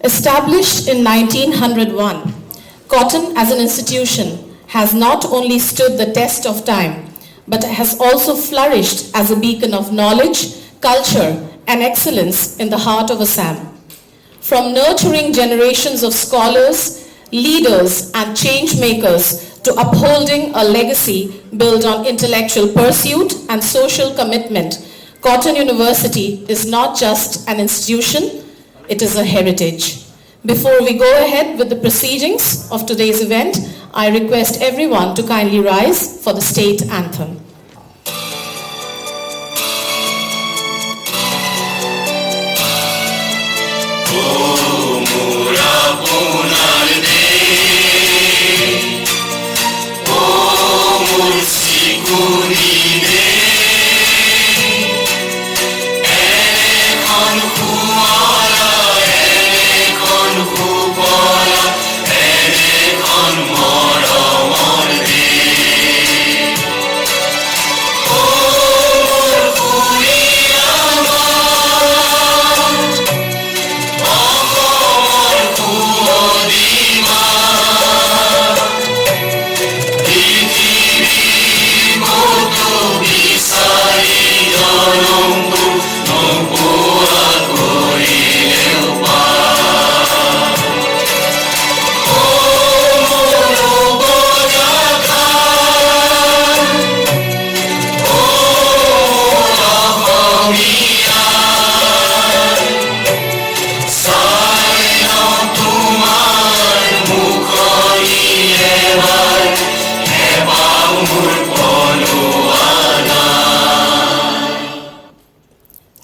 Established in 1901, Cotton as an institution has not only stood the test of time, but has also flourished as a beacon of knowledge, culture, and excellence in the heart of Assam. From nurturing generations of scholars, leaders, and change makers to upholding a legacy built on intellectual pursuit and social commitment, Cotton University is not just an institution, it is a heritage. Before we go ahead with the proceedings of today's event, I request everyone to kindly rise for the state anthem.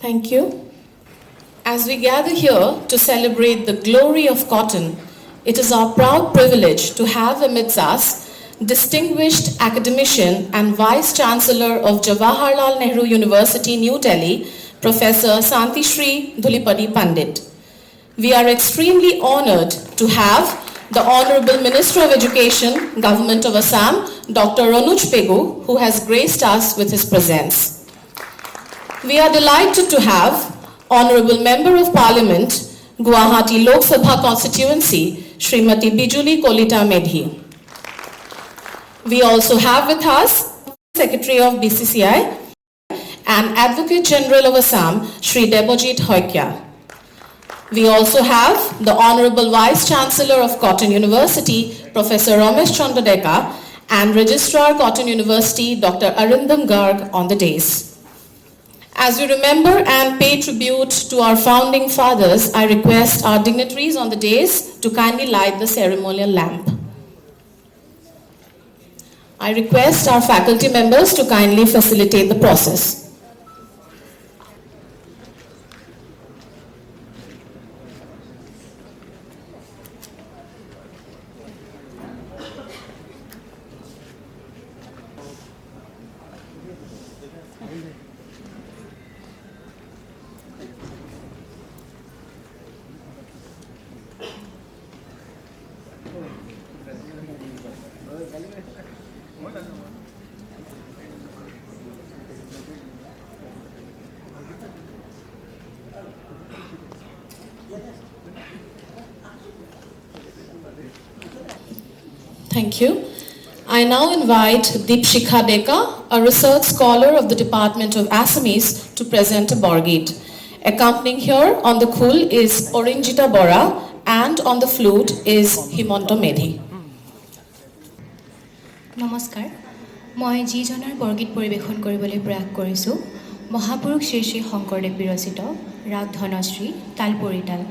Thank you. As we gather here to celebrate the glory of cotton, it is our proud privilege to have amidst us distinguished academician and Vice Chancellor of Jawaharlal Nehru University, New Delhi, Professor Santishri Dhulipadi Pandit. We are extremely honored to have the Honorable Minister of Education, Government of Assam, Dr. Anuj Pegu, who has graced us with his presence. We are delighted to have Honorable Member of Parliament, Guwahati Lok Sabha Constituency, Srimati Bijuli Kolita Medhi. We also have with us Secretary of BCCI and Advocate General of Assam, Shri Debojit Hoikya. We also have the Honorable Vice Chancellor of Cotton University, Professor Ramesh Chandra Deka, and Registrar Cotton University, Dr. Arindam Garg on the dais. As we remember and pay tribute to our founding fathers, I request our dignitaries on the dais to kindly light the ceremonial lamp. I request our faculty members to kindly facilitate the process. Thank you. I now invite Deepshikha Deka, a research scholar of the Department of Assamese, to present a Borgit. Accompanying her on the khul is Orinjita Bora, and on the flute is Himonto Medhi. Namaskar. মই যিজনৰ বৰগীত পৰিৱেশন কৰিবলৈ প্ৰয়াস কৰিছোঁ মহাপুৰুষ শ্ৰী শ্ৰী শংকৰদেৱ বিৰচিত ৰাগ ধনশ্ৰী তাল পৰিতাল।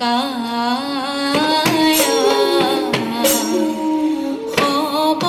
কায়া হব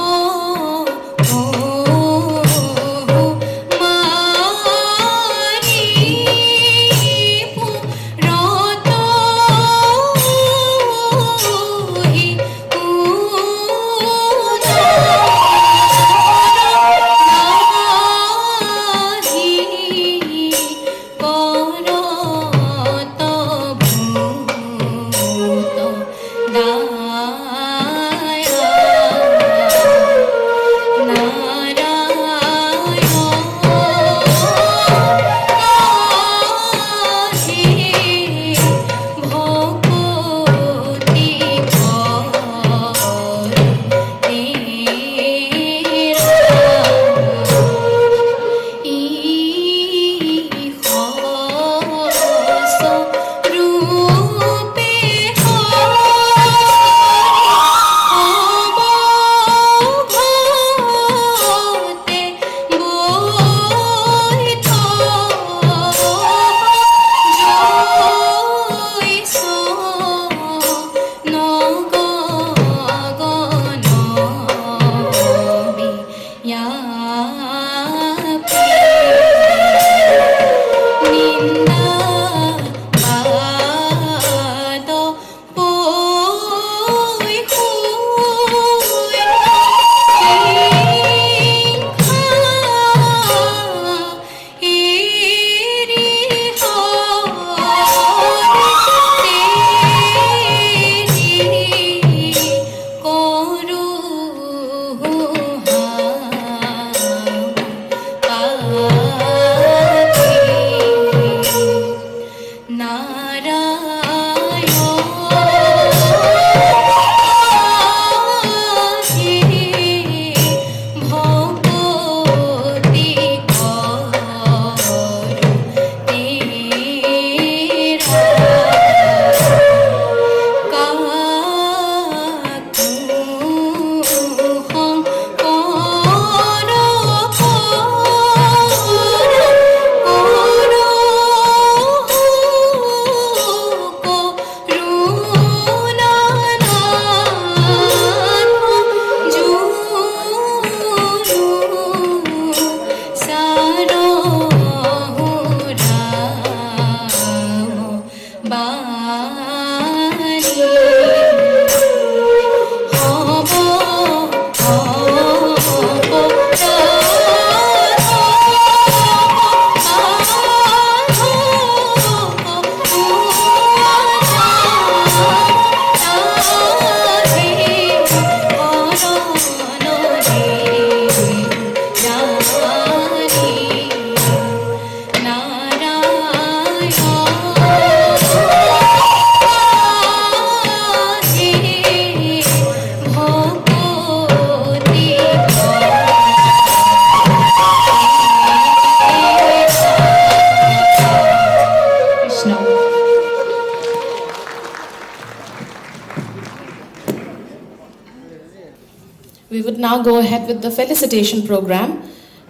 We would now go ahead with the felicitation program.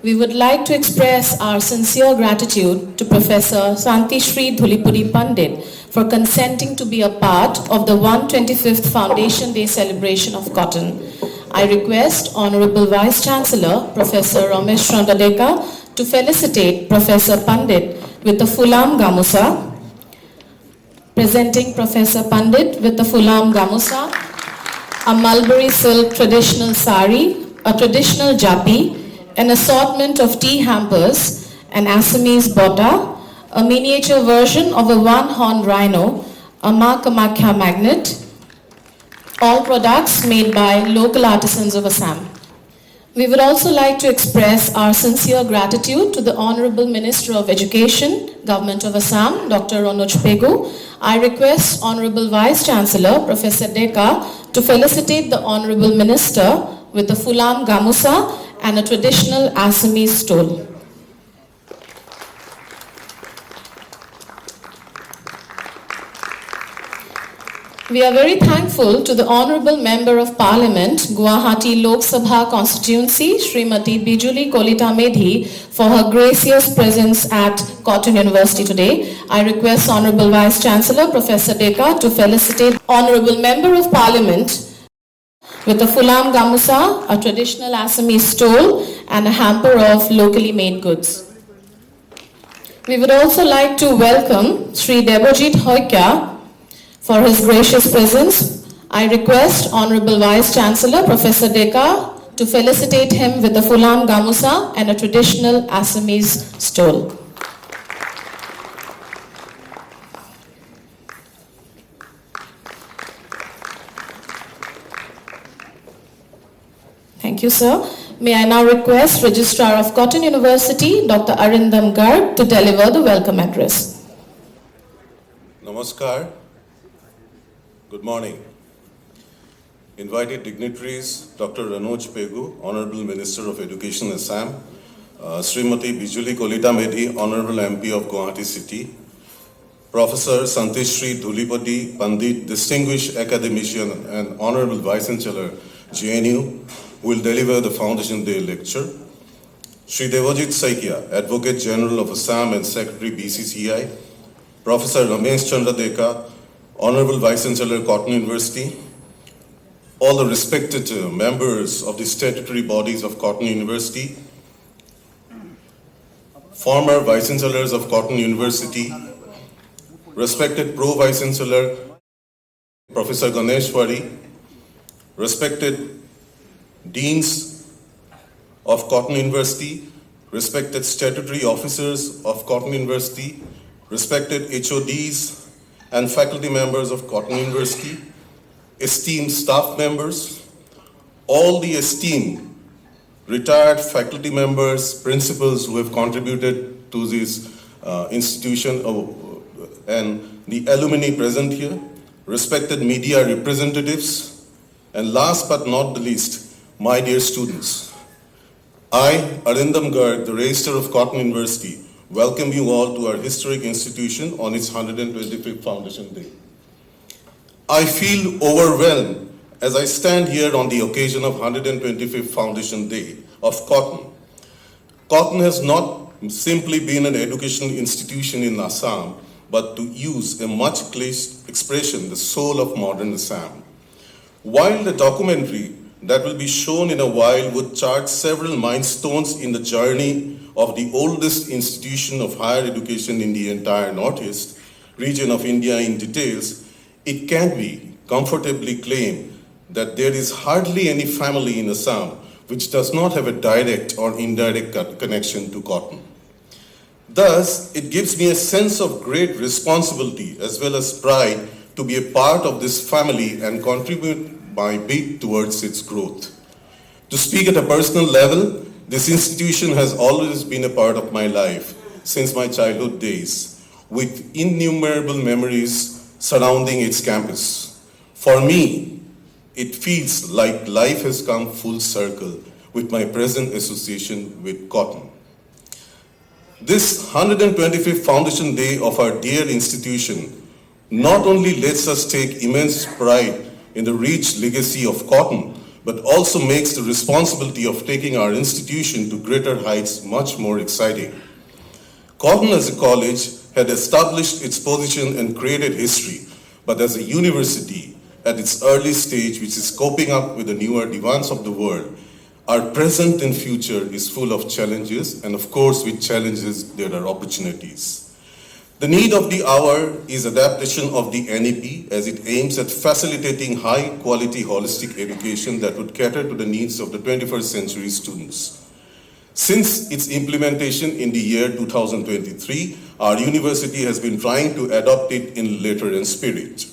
We would like to express our sincere gratitude to Professor Santi Shri Dhulipuri Pandit for consenting to be a part of the 125th Foundation Day celebration of Cotton. I request Honorable Vice Chancellor Professor Ramesh Randadeka to felicitate Professor Pandit with the Phulam Gamusa. Presenting Professor Pandit with the Phulam Gamusa, a mulberry silk traditional sari, a traditional japi, an assortment of tea hampers, an Assamese botta, a miniature version of a one-horned rhino, a Ma Kamakya magnet, all products made by local artisans of Assam. We would also like to express our sincere gratitude to the Honorable Minister of Education, Government of Assam, Dr. Anuj Pegu. I request Honorable Vice Chancellor, Professor Deka, to felicitate the Honorable Minister with the Phulam Gamusa and a traditional Assamese stole. We are very thankful to the Honourable Member of Parliament, Guwahati Lok Sabha constituency, Srimati Bijuli Kolita Medhi, for her gracious presence at Cotton University today. I request Honourable Vice Chancellor, Professor Deka, to felicitate Honourable Member of Parliament with a Fulam Gamusa, a traditional Assamese stole, and a hamper of locally made goods. We would also like to welcome Sri Debojit Hoikya for his gracious presence. I request Honorable Vice Chancellor Professor Deka to felicitate him with the Fulam Gamusa and a traditional Assamese stole. Thank you, sir. May I now request Registrar of Cotton University, Dr. Arindam Garg, to deliver the welcome address. Namaskar. Good morning. Invited dignitaries, Dr. Ranoj Pegu, Honorable Minister of Education, Assam, Srimati Bijuli Kolita Medhi, Honorable MP of Guwahati City, Professor Santishri Dhulipati Pandit, Distinguished Academician and Honorable Vice Chancellor, JNU, who will deliver the Foundation Day lecture, Sri Devajit Saikia, Advocate General of Assam and Secretary BCCI, Professor Ramesh Chandra Deka, Honorable Vice Chancellor, Cotton University, all the respected members of the statutory bodies of Cotton University, former Vice Chancellors of Cotton University, respected Pro Vice Chancellor, Professor Ganeshwari, respected Deans of Cotton University, respected statutory officers of Cotton University, respected HODs and faculty members of Cotton University, esteemed staff members, all the esteemed retired faculty members, principals who have contributed to this institution, and the alumni present here, respected media representatives, and last but not the least, my dear students. I, Arindam Garg, the Registrar of Cotton University, welcome you all to our historic institution on its 125th Foundation Day. I feel overwhelmed as I stand here on the occasion of 125th Foundation Day of Cotton. Cotton has not simply been an educational institution in Assam, but to use a much glazed expression, the soul of modern Assam. While the documentary that will be shown in a while would chart several milestones in the journey of the oldest institution of higher education in the entire northeast region of India in details, it can be comfortably claimed that there is hardly any family in Assam which does not have a direct or indirect connection to cotton. Thus, it gives me a sense of great responsibility as well as pride to be a part of this family and contribute my bit towards its growth. To speak at a personal level, this institution has always been a part of my life since my childhood days, with innumerable memories surrounding its campus. For me, it feels like life has come full circle with my present association with cotton. This 125th Foundation Day of our dear institution not only lets us take immense pride in the rich legacy of cotton, but also makes the responsibility of taking our institution to greater heights much more exciting. Cotton as a college had established its position and created history, but as a university at its early stage, which is coping up with the newer demands of the world, our present and future is full of challenges, and of course with challenges there are opportunities. The need of the hour is adaptation of the NEP as it aims at facilitating high-quality holistic education that would cater to the needs of the 21st century students. Since its implementation in the year 2023, our university has been trying to adopt it in letter and spirit.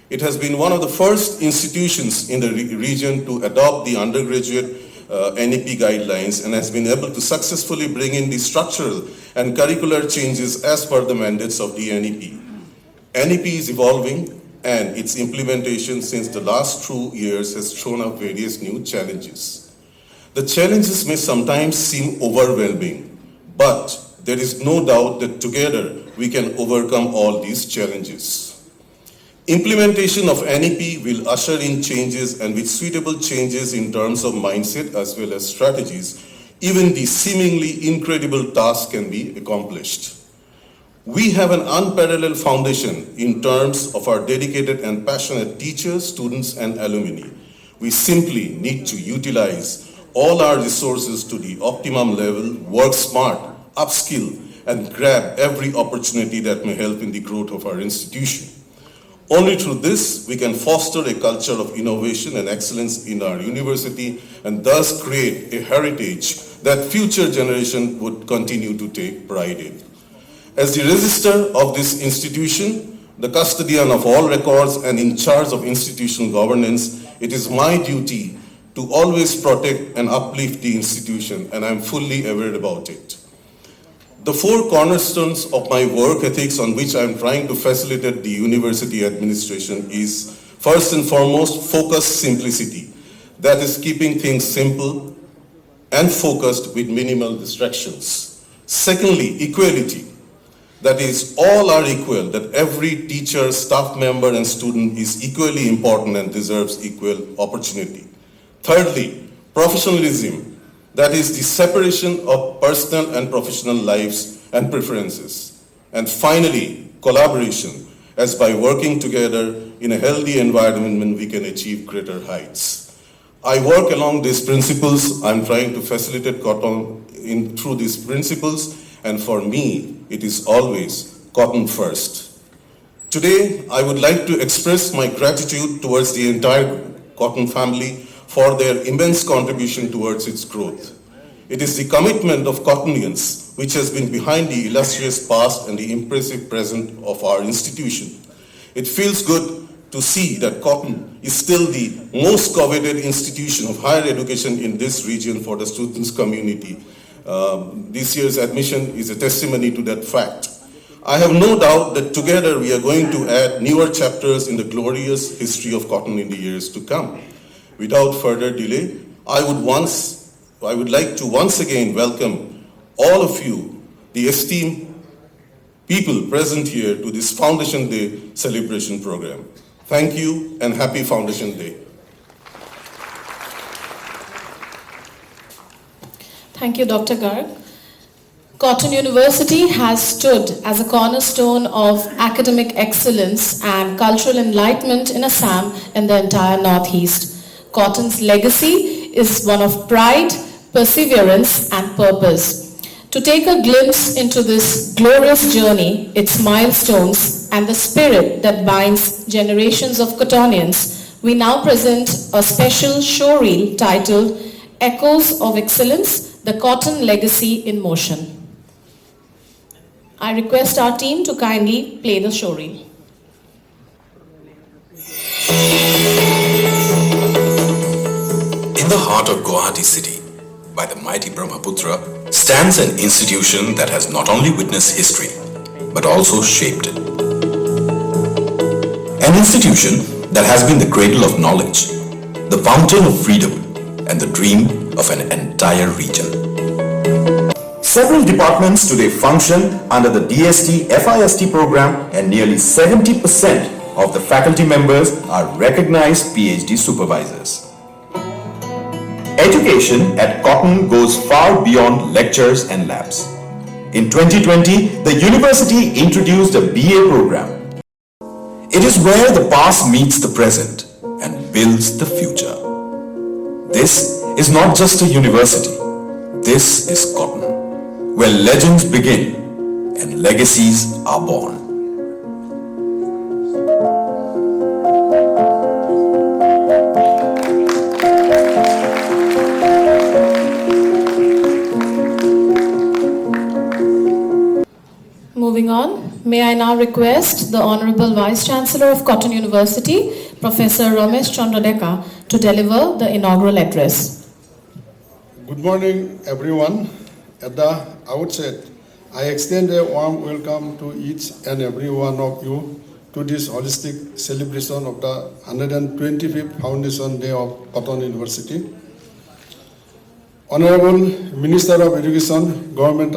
It has been one of the first institutions in the region to adopt the undergraduate NEP guidelines and has been able to successfully bring in the structural and curricular changes as per the mandates of the NEP. NEP is evolving and its implementation since the last 2 years has thrown up various new challenges. The challenges may sometimes seem overwhelming, but there is no doubt that together we can overcome all these challenges. Implementation of NEP will usher in changes, and with suitable changes in terms of mindset as well as strategies, even the seemingly incredible task can be accomplished. We have an unparalleled foundation in terms of our dedicated and passionate teachers, students, and alumni. We simply need to utilize all our resources to the optimum level, work smart, upskill, and grab every opportunity that may help in the growth of our institution. Only through this, we can foster a culture of innovation and excellence in our university and thus create a heritage that future generations would continue to take pride in. As the registrar of this institution, the custodian of all records and in charge of institutional governance, it is my duty to always protect and uplift the institution, and I am fully aware about it. The four cornerstones of my work ethics on which I am trying to facilitate the university administration is, first and foremost, focused simplicity. That is keeping things simple and focused with minimal distractions. Secondly, equality. That is, all are equal, that every teacher, staff member, and student is equally important and deserves equal opportunity. Thirdly, professionalism. That is the separation of personal and professional lives and preferences. And finally, collaboration, as by working together in a healthy environment, we can achieve greater heights. I work along these principles. I'm trying to facilitate Cotton through these principles, and for me, it is always Cotton first. Today, I would like to express my gratitude towards the entire Cotton family for their immense contribution towards its growth. It is the commitment of Cottonians which has been behind the illustrious past and the impressive present of our institution. It feels good to see that Cotton is still the most coveted institution of higher education in this region for the students' community. This year's admission is a testimony to that fact. I have no doubt that together we are going to add newer chapters in the glorious history of Cotton in the years to come. Without further delay, I would like to once again welcome all of you, the esteemed people present here, to this Foundation Day celebration program. Thank you and happy Foundation Day. Thank you, Dr. Garg. Cotton University has stood as a cornerstone of academic excellence and cultural enlightenment in Assam and the entire Northeast. Cotton's legacy is one of pride, perseverance, and purpose. To take a glimpse into this glorious journey, its milestones, and the spirit that binds generations of Cottonians, we now present a special show reel titled Echoes of Excellence, the Cotton Legacy in Motion. I request our team to kindly play the show reel. In the heart of Guwahati city, by the mighty Brahmaputra, stands an institution that has not only witnessed history, but also shaped it. An institution that has been the cradle of knowledge, the fountain of freedom, and the dream of an entire region. Several departments today function under the DST FIST program, and nearly 70% of the faculty members are recognized PhD supervisors. Education at Cotton goes far beyond lectures and labs. In 2020, the university introduced a BA program. It is where the past meets the present and builds the future. This is not just a university. This is Cotton, where legends begin and legacies are born. Moving on, may I now request the Honorable Vice Chancellor of Cotton University, Professor Ramesh Chandradeka, to deliver the inaugural address. Good morning, everyone. At the outset, I extend a warm welcome to each and every one of you to this holistic celebration of the 125th Foundation Day of Cotton University. Honorable Minister of Education, Government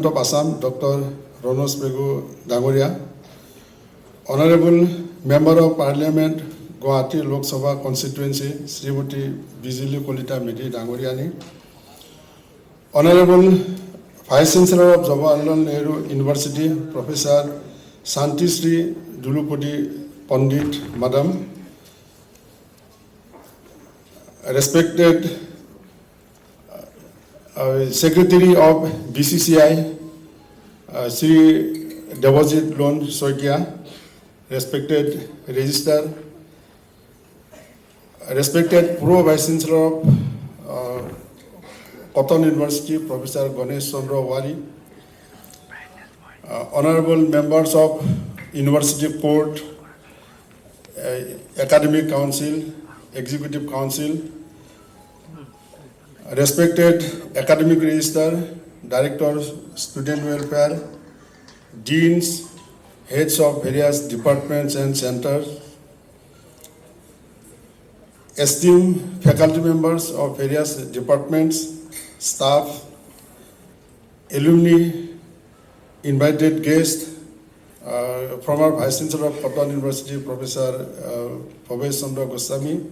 of Assam, Dr. Ronos Begu Dagoria, Honorable Member of Parliament, Guwahati Lok Sabha constituency, Srimati Bijuli Kolita Medi Dangoriani. Honorable Vice Chancellor of Jawaharlal Nehru University, Professor Shantisri Dulupudi Pandit, Madam. Respected Secretary of BCCI, Sri Devajit Lon Soikia, respected Registrar, respected Pro Vice Chancellor of Cotton University, Professor Ganesh Chandra Wari, honorable members of University Board, Academic Council, Executive Council, respected Academic Register, Directors, Student Welfare, Deans, Heads of various departments and centers, esteemed faculty members of various departments, staff, alumni, invited guests, former Vice Chancellor of Cotton University, Professor Bhavesh Chandra Goswami,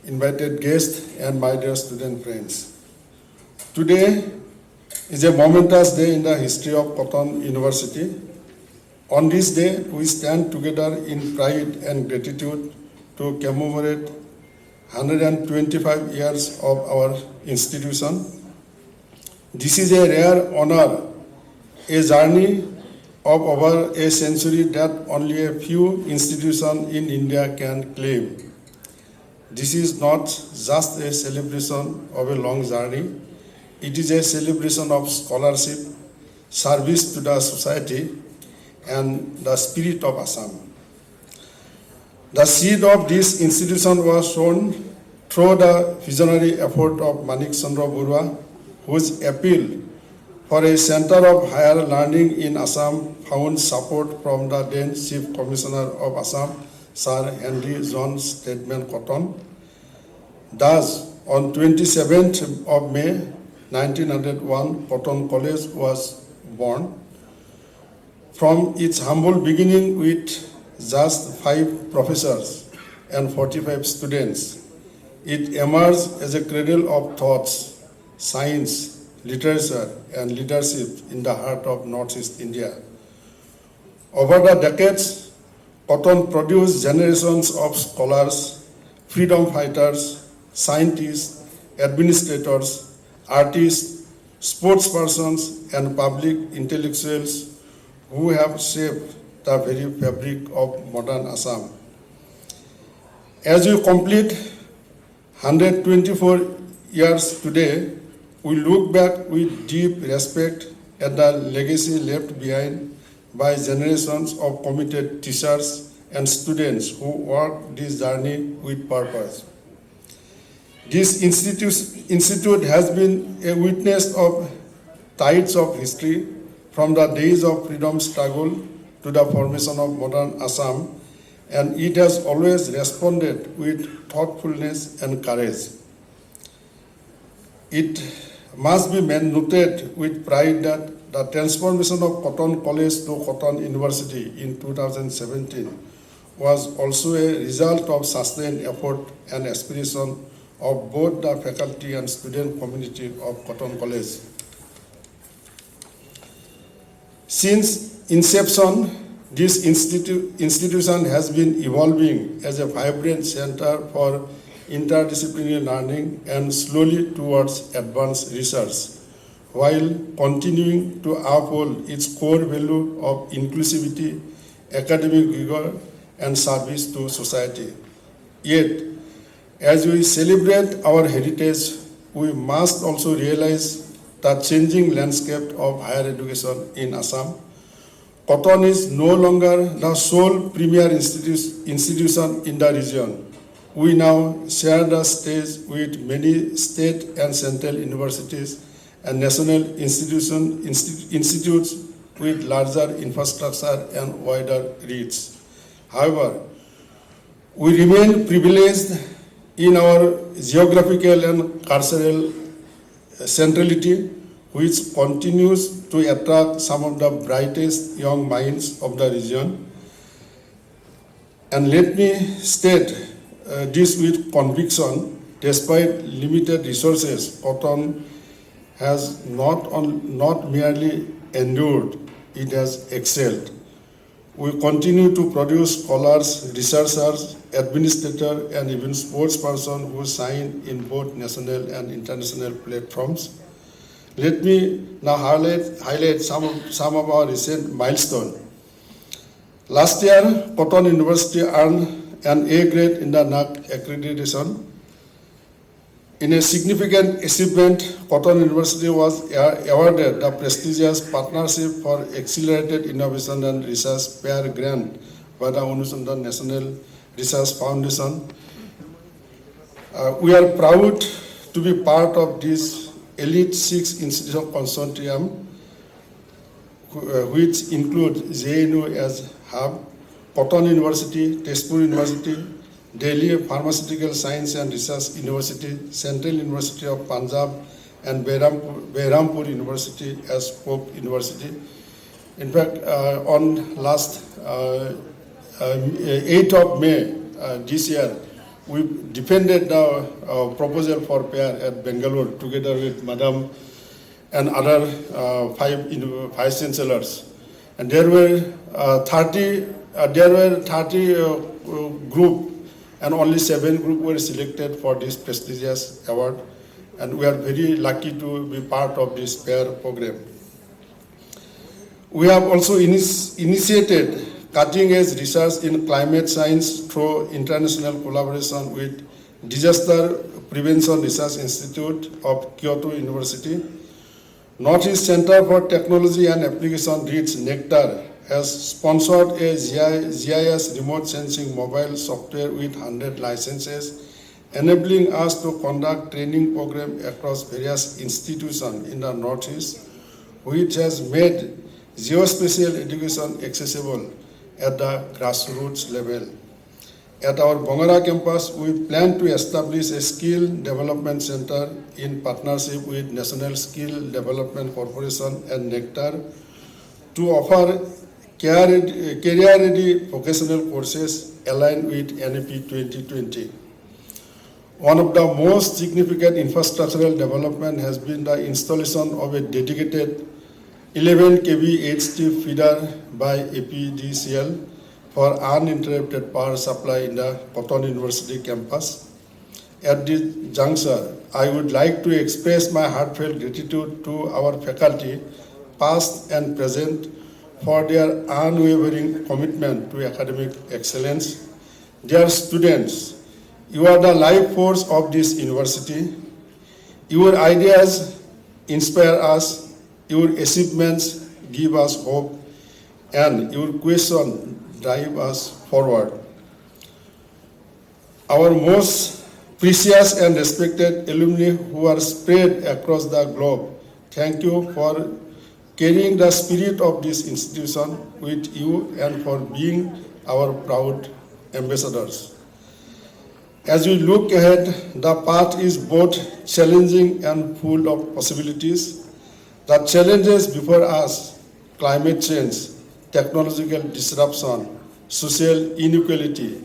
invited guests, and my dear student friends. Today is a momentous day in the history of Cotton University. On this day, we stand together in pride and gratitude to commemorate 125 years of our institution. This is a rare honor, a journey of over a century that only a few institutions in India can claim. This is not just a celebration of a long journey, it is a celebration of scholarship, service to the society, and the spirit of Assam. The seed of this institution was sown through the visionary effort of Manik Chandra Barua, whose appeal for a center of higher learning in Assam found support from the then Chief Commissioner of Assam, Sir Henry John Stedman Cotton. Thus, on 27th of May 1901, Cotton College was born. From its humble beginning with just 5 professors and 45 students, it emerged as a cradle of thoughts, science, literature, and leadership in the heart of Northeast India. Over the decades, Cotton produced generations of scholars, freedom fighters, scientists, administrators, artists, sportspersons, and public intellectuals who have shaped the very fabric of modern Assam. As we complete 124 years today, we look back with deep respect at the legacy left behind by generations of committed teachers and students who worked this journey with purpose. This institute has been a witness of tides of history from the days of freedom struggle to the formation of modern Assam, and it has always responded with thoughtfulness and courage. It must be noted with pride that the transformation of Cotton College to Cotton University in 2017 was also a result of sustained effort and aspiration of both the faculty and student community of Cotton College. Since inception, this institution has been evolving as a vibrant center for interdisciplinary learning and slowly towards advanced research, while continuing to uphold its core value of inclusivity, academic rigor, and service to society. Yet, as we celebrate our heritage, we must also realize the changing landscape of higher education in Assam. Cotton is no longer the sole premier institution in the region. We now share the stage with many state and central universities and national institutes with larger infrastructure and wider reach. However, we remain privileged in our geographical and cultural centrality, which continues to attract some of the brightest young minds of the region. And let me state this with conviction, despite limited resources, Cotton has not merely endured, it has excelled. We continue to produce scholars, researchers, administrators, and even sports persons who shine in both national and international platforms. Let me now highlight some of our recent milestones. Last year, Cotton University earned an A grade in the NAAC accreditation. In a significant achievement, Cotton University was awarded the prestigious Partnership for Accelerated Innovation and Research PAIR grant by the Anusandhan National Research Foundation. We are proud to be part of this Elite 6 Institution Consortium, which include JNU as hub, Cotton University, Tezpur University, Delhi Pharmaceutical Science and Research University, Central University of Punjab, and Behrampur University as Pope University. In fact, on last 8th of May this year, we defended the proposal for PAIR at Bangalore together with Madam and other 5 vice chancellors. And there were 30 group, and only 7 groups were selected for this prestigious award. And we are very lucky to be part of this PAIR program. We have also initiated cutting-edge research in climate science through international collaboration with Disaster Prevention Research Institute of Kyoto University. Northeast Center for Technology and Application REACH NECTAR has sponsored a GIS remote sensing mobile software with 100 licenses, enabling us to conduct training programs across various institutions in the Northeast, which has made geospatial education accessible at the grassroots level. At our Bongara campus, we plan to establish a skill development center in partnership with National Skill Development Corporation and NECTAR to offer career-ready vocational courses aligned with NAP 2020. One of the most significant infrastructural development has been the installation of a dedicated 11 kV HT feeder by APDCL for uninterrupted power supply in the Cotton University campus. At this juncture, I would like to express my heartfelt gratitude to our faculty, past and present, for their unwavering commitment to academic excellence. Dear students, you are the life force of this university. Your ideas inspire us, your achievements give us hope, and your questions drive us forward. Our most precious and respected alumni who are spread across the globe, thank you for carrying the spirit of this institution with you and for being our proud ambassadors. As we look ahead, the path is both challenging and full of possibilities. The challenges before us, climate change, technological disruption, social inequality,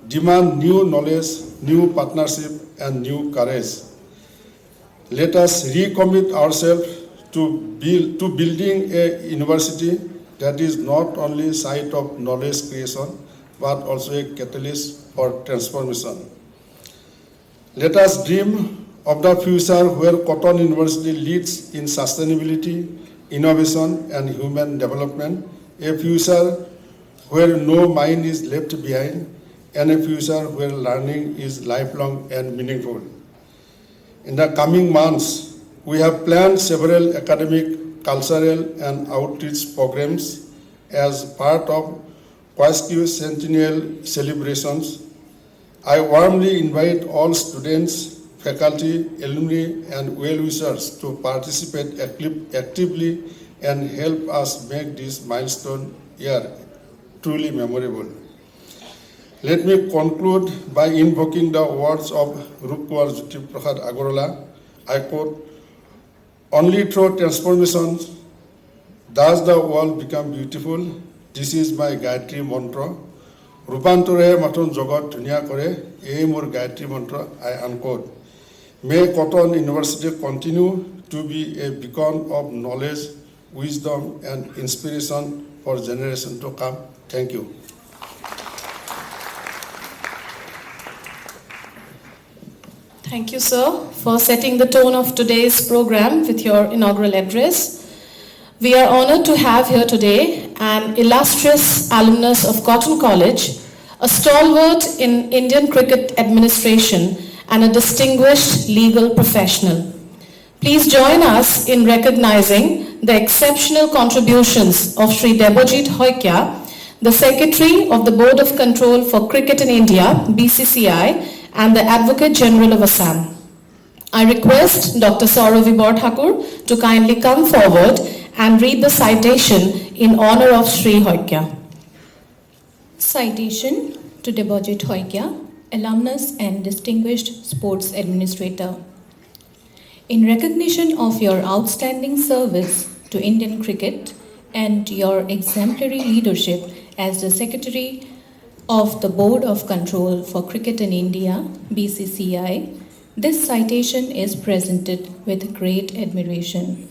demand new knowledge, new partnership, and new courage. Let us recommit ourselves to building a university that is not only a site of knowledge creation, but also a catalyst for transformation. Let us dream of the future where Cotton University leads in sustainability, innovation, and human development, a future where no mind is left behind, and a future where learning is lifelong and meaningful. In the coming months, we have planned several academic, cultural, and outreach programs as part of Quasque Centennial celebrations. I warmly invite all students, faculty, alumni, and well-wishers to participate actively and help us make this milestone year truly memorable. Let me conclude by invoking the words of Rupkumar Jyoti Prasad Agarwala. I quote, "Only through transformation does the world become beautiful. This is my Gayatri mantra. ৰূপান্তৰে মাথোন জগত ধুনীয়া কৰে এই মোৰ গায়ত্ৰী মন্ত্ৰ I আনকোড May Cotton University continue to be a beacon of knowledge, wisdom, and inspiration for generations to come. Thank you. Thank you, sir, for setting the tone of today's program with your inaugural address. We are honored to have here today an illustrious alumnus of Cotton College, a stalwart in Indian cricket administration, and a distinguished legal professional. Please join us in recognizing the exceptional contributions of Shri Debojit Hoikya, the Secretary of the Board of Control for Cricket in India, BCCI, and the Advocate General of Assam. I request Dr. Saurav Thakur to kindly come forward and read the citation in honor of Shri Hoikya. Citation to Debojit Hoikya, alumnus and distinguished sports administrator. In recognition of your outstanding service to Indian cricket and your exemplary leadership as the Secretary of the Board of Control for Cricket in India, BCCI, this citation is presented with great admiration.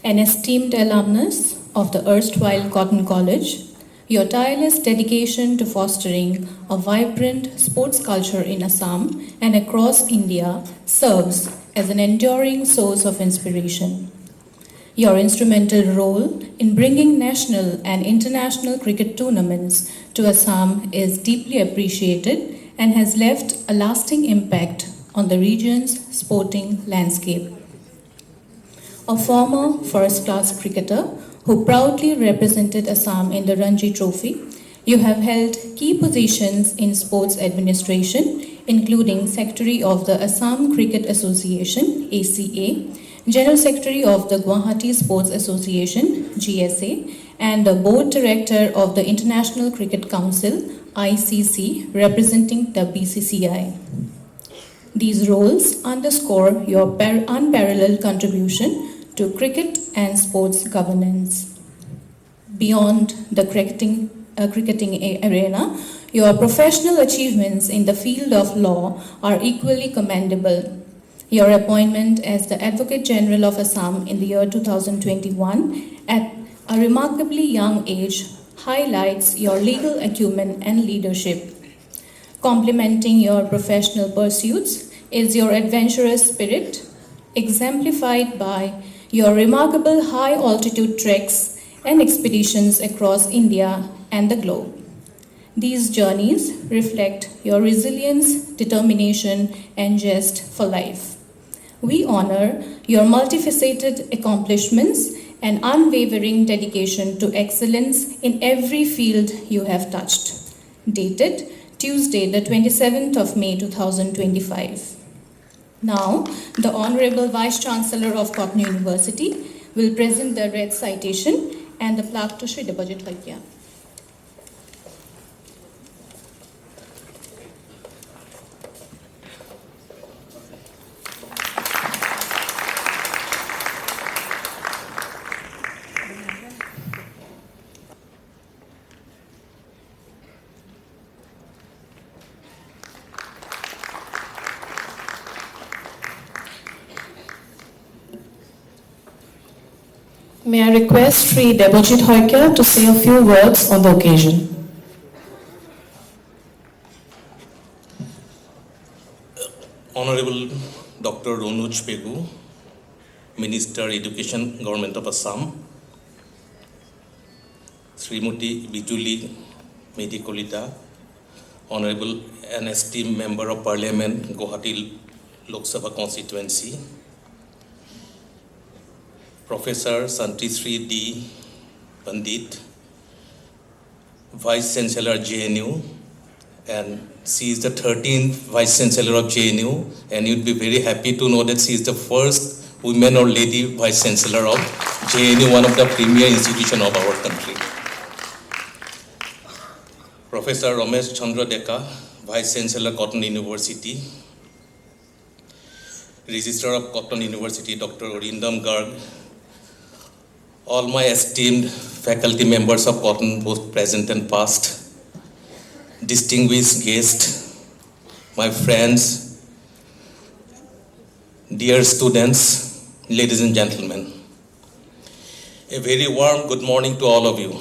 An esteemed alumnus of the erstwhile Cotton College, your tireless dedication to fostering a vibrant sports culture in Assam and across India serves as an enduring source of inspiration. Your instrumental role in bringing national and international cricket tournaments to Assam is deeply appreciated and has left a lasting impact on the region's sporting landscape. A former first-class cricketer who proudly represented Assam in the Ranji Trophy, you have held key positions in sports administration, including Secretary of the Assam Cricket Association, ACA, General Secretary of the Guwahati Sports Association, GSA, and the Board Director of the International Cricket Council, ICC, representing the BCCI. These roles underscore your unparalleled contribution to cricket and sports governance. Beyond the cricketing arena, your professional achievements in the field of law are equally commendable. Your appointment as the Advocate General of Assam in the year 2021 at a remarkably young age highlights your legal acumen and leadership. Complementing your professional pursuits is your adventurous spirit, exemplified by your remarkable high-altitude treks and expeditions across India and the globe. These journeys reflect your resilience, determination, and zest for life. We honor your multifaceted accomplishments and unwavering dedication to excellence in every field you have touched. Dated Tuesday, the 27th of May 2025. Now, the Honorable Vice Chancellor of Cotton University will present the read citation and the plaque to Shri Debojit Hoikya. May I request Shri Debojit Hoikya to say a few words on the occasion. Honorable Dr. Ronuj Pegu, Minister Education, Government of Assam, Srimati Bijuli Medi Kolita, Honorable and esteemed Member of Parliament, Guwahati Lok Sabha Constituency, Professor Santisri D. Pandit, Vice Chancellor JNU, and she is the 13th Vice Chancellor of JNU, and you'd be very happy to know that she is the first woman or lady Vice Chancellor of JNU, one of the premier institutions of our country. Professor Ramesh Chandra Deka, Vice Chancellor Cotton University, Registrar of Cotton University, Dr. Arindam Garg, all my esteemed faculty members of Cotton, both present and past, distinguished guests, my friends, dear students, ladies and gentlemen. A very warm good morning to all of you.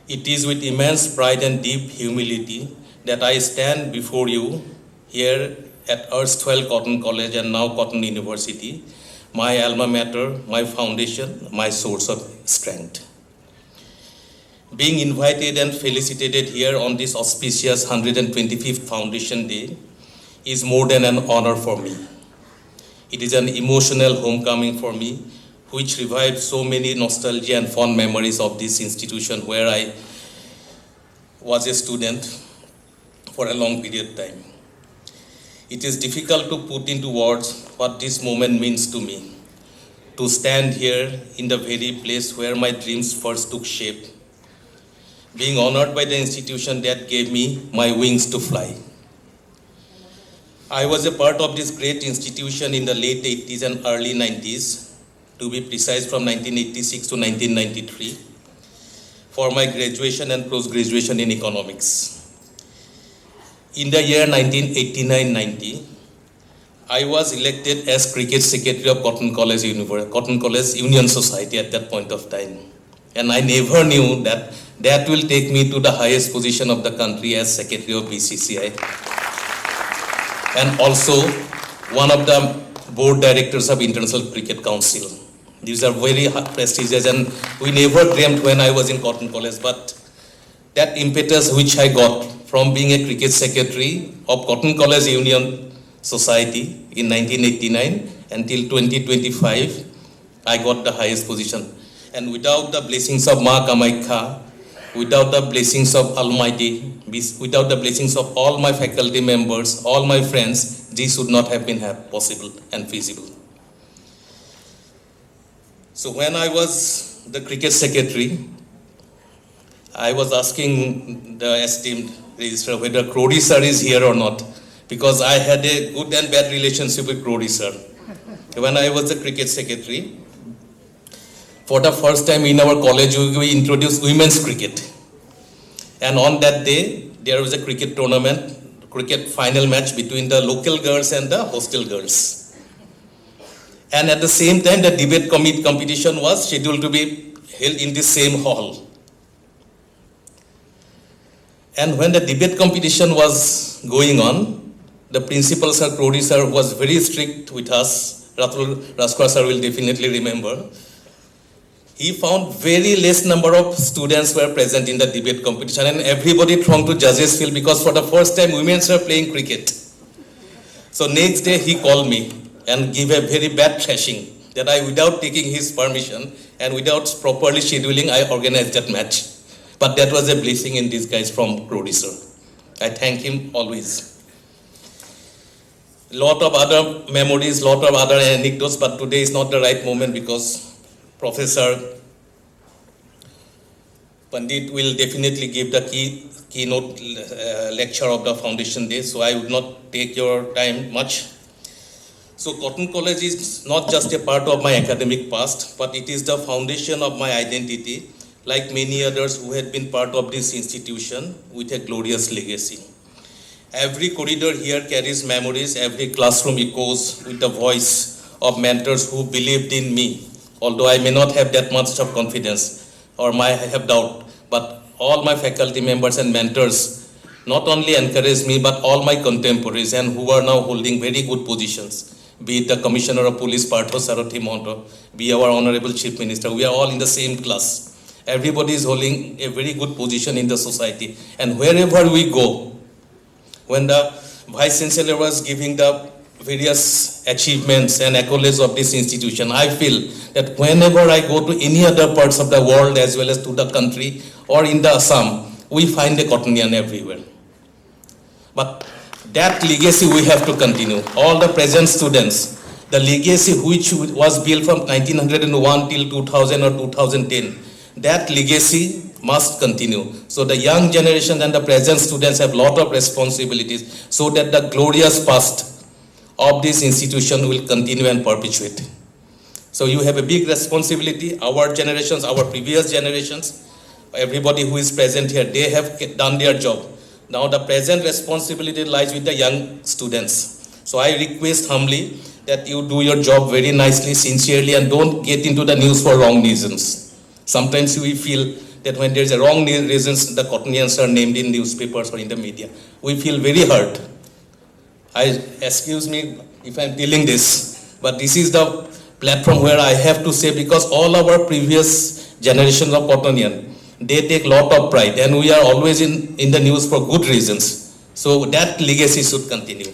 It is with immense pride and deep humility that I stand before you here at erstwhile Cotton College and now Cotton University, my alma mater, my foundation, my source of strength. Being invited and felicitated here on this auspicious 125th Foundation Day is more than an honor for me. It is an emotional homecoming for me, which revived so many nostalgia and fond memories of this institution where I was a student for a long period of time. It is difficult to put into words what this moment means to me, to stand here in the very place where my dreams first took shape, being honored by the institution that gave me my wings to fly. I was a part of this great institution in the late 80s and early 90s, to be precise from 1986 to 1993, for my graduation and post-graduation in economics. In the year 1989-90, I was elected as cricket secretary of Cotton College Union Society at that point of time. And I never knew that that will take me to the highest position of the country as secretary of BCCI. And also one of the board directors of International Cricket Council. These are very prestigious and we never dreamt when I was in Cotton College, but that impetus which I got from being a cricket secretary of Cotton College Union Society in 1989 until 2025, I got the highest position. And without the blessings of Ma Kamaikha, without the blessings of Almighty, without the blessings of all my faculty members, all my friends, this would not have been possible and feasible. So when I was the cricket secretary, I was asking the esteemed registrar whether Crowdy sir is here or not, because I had a good and bad relationship with Crowdy sir. When I was the cricket secretary, for the first time in our college, we introduced women's cricket. And on that day, there was a cricket tournament, cricket final match between the local girls and the hostel girls. And at the same time, the debate competition was scheduled to be held in the same hall. And when the debate competition was going on, the principal sir, Crowdy sir, was very strict with us. Ratul Raskar sir will definitely remember. He found very less number of students were present in the debate competition and everybody thronged to judges' field because for the first time women were playing cricket. So next day he called me and gave a very bad thrashing that I, without taking his permission and without properly scheduling, I organized that match. But that was a blessing in disguise from Crowdy sir. I thank him always. Lot of other memories, lot of other anecdotes, but today is not the right moment because Professor Pandit will definitely give the keynote lecture of the Foundation Day, so I would not take your time much. So Cotton College is not just a part of my academic past, but it is the foundation of my identity, like many others who had been part of this institution with a glorious legacy. Every corridor here carries memories, every classroom echoes with the voice of mentors who believed in me. Although I may not have that much of confidence or might have doubt, but all my faculty members and mentors not only encouraged me, but all my contemporaries and who are now holding very good positions, be it the Commissioner of Police Partho Sarathi Monto, be our Honorable Chief Minister, we are all in the same class. Everybody is holding a very good position in the society. And wherever we go, when the Vice Chancellor was giving the various achievements and accolades of this institution, I feel that whenever I go to any other parts of the world as well as to the country or in the Assam, we find a Cottonian everywhere. But that legacy we have to continue. All the present students, the legacy which was built from 1901 till 2000 or 2010, that legacy must continue. So the young generation and the present students have a lot of responsibilities so that the glorious past of this institution will continue and perpetuate. So you have a big responsibility, our generations, our previous generations, everybody who is present here, they have done their job. Now the present responsibility lies with the young students. So I request humbly that you do your job very nicely, sincerely, and don't get into the news for wrong reasons. Sometimes we feel that when there is a wrong reasons, the Cottonians are named in newspapers or in the media. We feel very hurt. Excuse me if I'm telling this, but this is the platform where I have to say, because all our previous generations of Cottonian, they take lot of pride, and we are always in the news for good reasons. So that legacy should continue.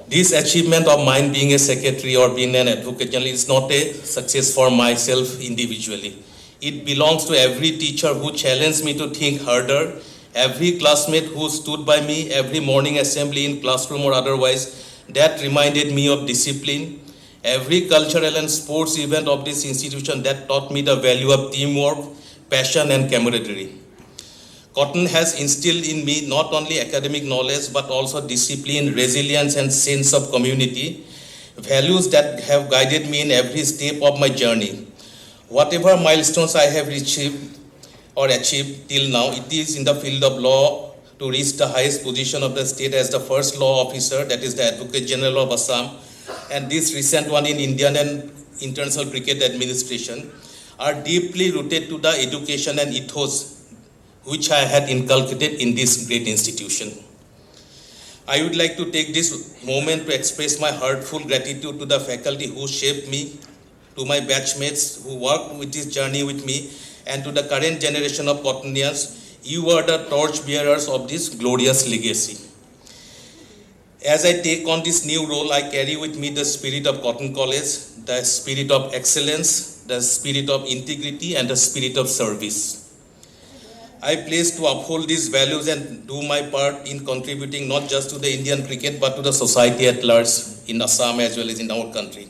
This achievement of mine, being a secretary or being an advocate general, is not a success for myself individually. It belongs to every teacher who challenged me to think harder, every classmate who stood by me every morning assembly in classroom or otherwise, that reminded me of discipline, every cultural and sports event of this institution that taught me the value of teamwork, passion and camaraderie. Cotton has instilled in me not only academic knowledge but also discipline, resilience and sense of community, values that have guided me in every step of my journey. Whatever milestones I have achieved till now, it is in the field of law to reach the highest position of the state as the first law officer, that is the Advocate General of Assam, and this recent one in Indian and International Cricket Administration, are deeply rooted to the education and ethos which I had inculcated in this great institution. I would like to take this moment to express my heartful gratitude to the faculty who shaped me, to my batchmates who worked with this journey with me, and to the current generation of Cottonians. You are the torch bearers of this glorious legacy. As I take on this new role, I carry with me the spirit of Cotton College, the spirit of excellence, the spirit of integrity, and the spirit of service. I pledge to uphold these values and do my part in contributing not just to the Indian cricket but to the society at large in Assam as well as in our country.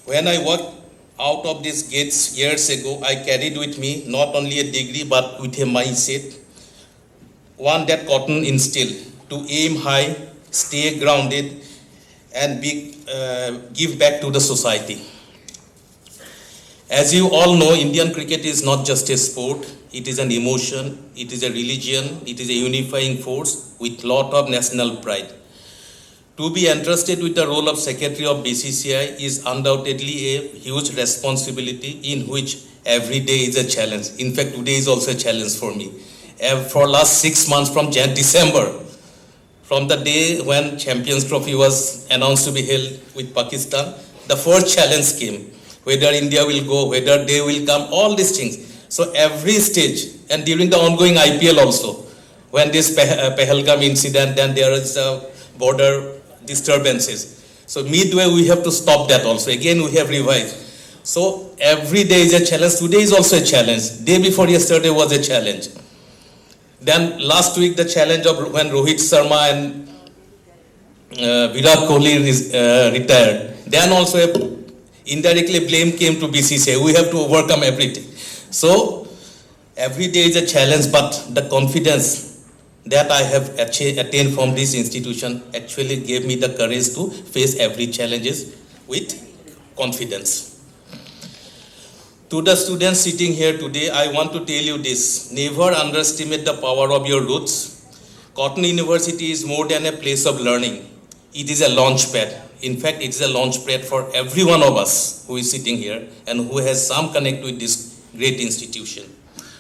When I walked out of these gates years ago, I carried with me not only a degree but with a mindset, one that Cotton instilled, to aim high, stay grounded, and give back to the society. As you all know, Indian cricket is not just a sport, it is an emotion, it is a religion, it is a unifying force with lot of national pride. To be entrusted with the role of Secretary of BCCI is undoubtedly a huge responsibility in which every day is a challenge. In fact, today is also a challenge for me. For last 6 months from December, from the day when Champions Trophy was announced to be held with Pakistan, the first challenge came. Whether India will go, whether they will come, all these things. So every stage, and during the ongoing IPL also, when this Pahalgam incident, then there is border disturbances. So midway we have to stop that also. Again we have revised. So every day is a challenge. Today is also a challenge. Day before yesterday was a challenge. Then last week the challenge of when Rohit Sharma and Virat Kohli retired. Then also indirectly blame came to BCCI. We have to overcome everything. So every day is a challenge, but the confidence that I have attained from this institution actually gave me the courage to face every challenges with confidence. To the students sitting here today, I want to tell you this: never underestimate the power of your roots. Cotton University is more than a place of learning. It is a launch pad. In fact, it is a launch pad for every one of us who is sitting here and who has some connect with this great institution.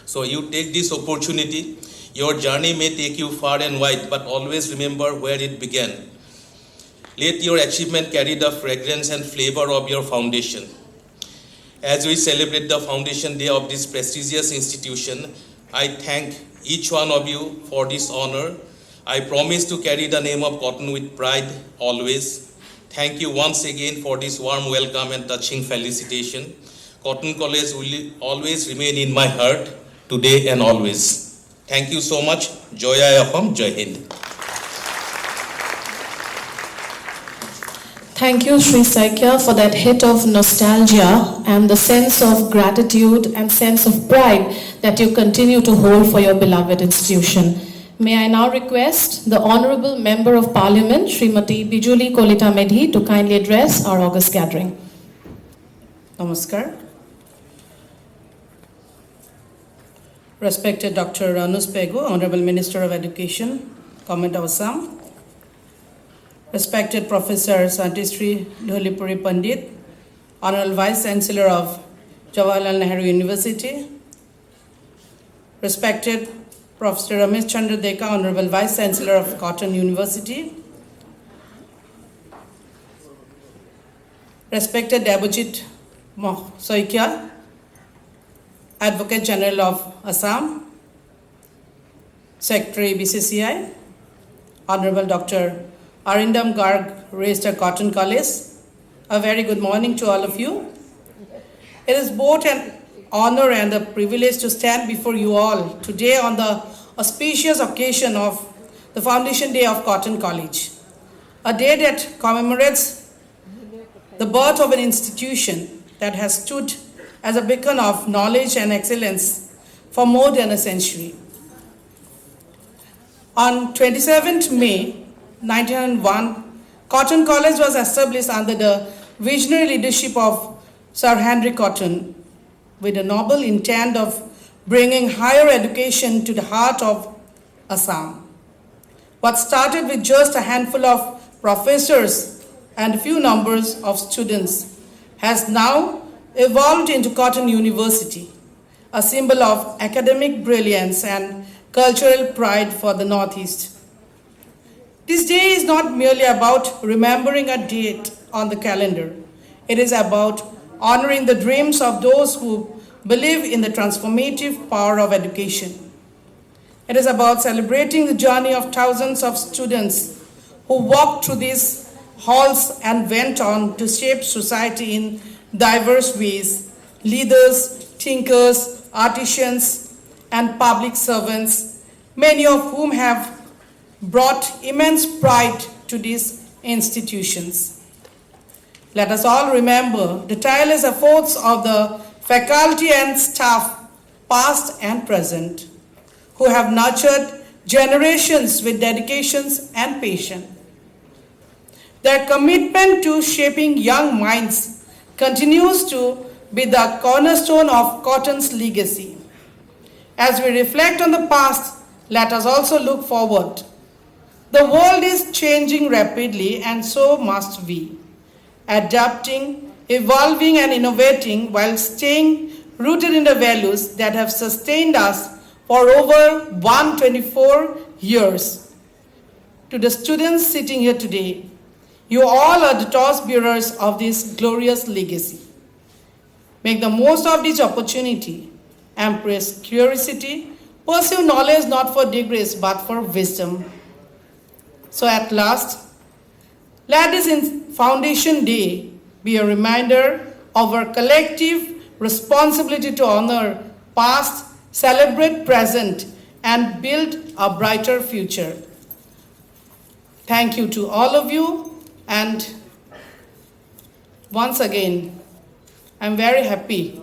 So you take this opportunity. Your journey may take you far and wide, but always remember where it began. Let your achievement carry the fragrance and flavor of your foundation. As we celebrate the Foundation Day of this prestigious institution, I thank each one of you for this honor. I promise to carry the name of Cotton with pride always. Thank you once again for this warm welcome and touching felicitation. Cotton College will always remain in my heart, today and always. Thank you so much. Joya Aham, Jai Hind. Thank you, Sri Saikya, for that hit of nostalgia and the sense of gratitude and sense of pride that you continue to hold for your beloved institution. May I now request the Honorable Member of Parliament, Srimati Bijuli Kolita Medhi, to kindly address our August gathering. Namaskar. Respected Dr. Anuj Pegu, Honorable Minister of Education, Government of Assam. Respected Professor Santistri Dholipuri Pandit, Honorable Vice Chancellor of Jawaharlal Nehru University. Respected Professor Ramesh Chandra Deka, Honorable Vice Chancellor of Cotton University. Respected Debojit Soikia, Advocate General of Assam, Secretary BCCI, Honorable Dr. Arindam Garg, Register Cotton College. A very good morning to all of you. It is both an honor and a privilege to stand before you all today on the auspicious occasion of the Foundation Day of Cotton College, a day that commemorates the birth of an institution that has stood as a beacon of knowledge and excellence for more than a century. On 27th May 1901, Cotton College was established under the visionary leadership of Sir Henry Cotton with a noble intent of bringing higher education to the heart of Assam. What started with just a handful of professors and a few numbers of students has now evolved into Cotton University, a symbol of academic brilliance and cultural pride for the Northeast. This day is not merely about remembering a date on the calendar. It is about honoring the dreams of those who believe in the transformative power of education. It is about celebrating the journey of thousands of students who walked through these halls and went on to shape society in diverse ways: leaders, thinkers, artisans, and public servants, many of whom have brought immense pride to these institutions. Let us all remember the tireless efforts of the faculty and staff, past and present, who have nurtured generations with dedications and passion. Their commitment to shaping young minds continues to be the cornerstone of Cotton's legacy. As we reflect on the past, let us also look forward. The world is changing rapidly, and so must we, adapting, evolving, and innovating while staying rooted in the values that have sustained us for over 124 years. To the students sitting here today, you all are the torchbearers of this glorious legacy. Make the most of this opportunity, embrace curiosity, pursue knowledge not for degrees but for wisdom. So at last, let this Foundation Day be a reminder of our collective responsibility to honor past, celebrate present, and build a brighter future. Thank you to all of you, and once again, I'm very happy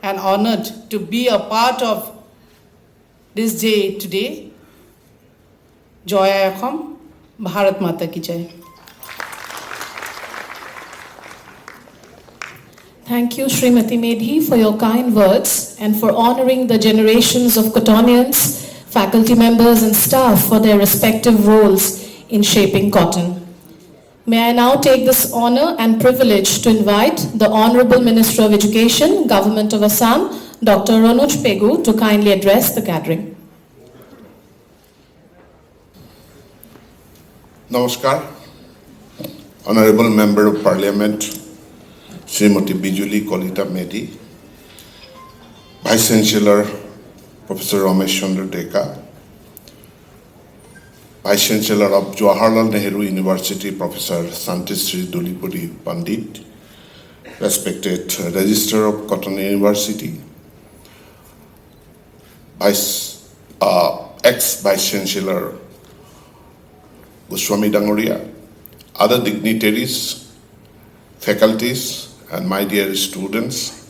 and honored to be a part of this day today. Joy Akhom, Bharat Mata Ki Jai. Thank you, Srimati Medhi, for your kind words and for honoring the generations of Cottonians, faculty members and staff for their respective roles in shaping Cotton. May I now take this honor and privilege to invite the Honorable Minister of Education, Government of Assam, Dr. Anuj Pegu, to kindly address the gathering. Namaskar, Honorable Member of Parliament, Srimati Bijuli Kolita Medhi, Vice Chancellor Professor Ramesh Chandra Deka, Vice Chancellor of Jawaharlal Nehru University Professor Santistri Dholipuri Pandit, respected Register of Cotton University, ex-Vice Chancellor Goswami Dangoria, other dignitaries, faculties, and my dear students,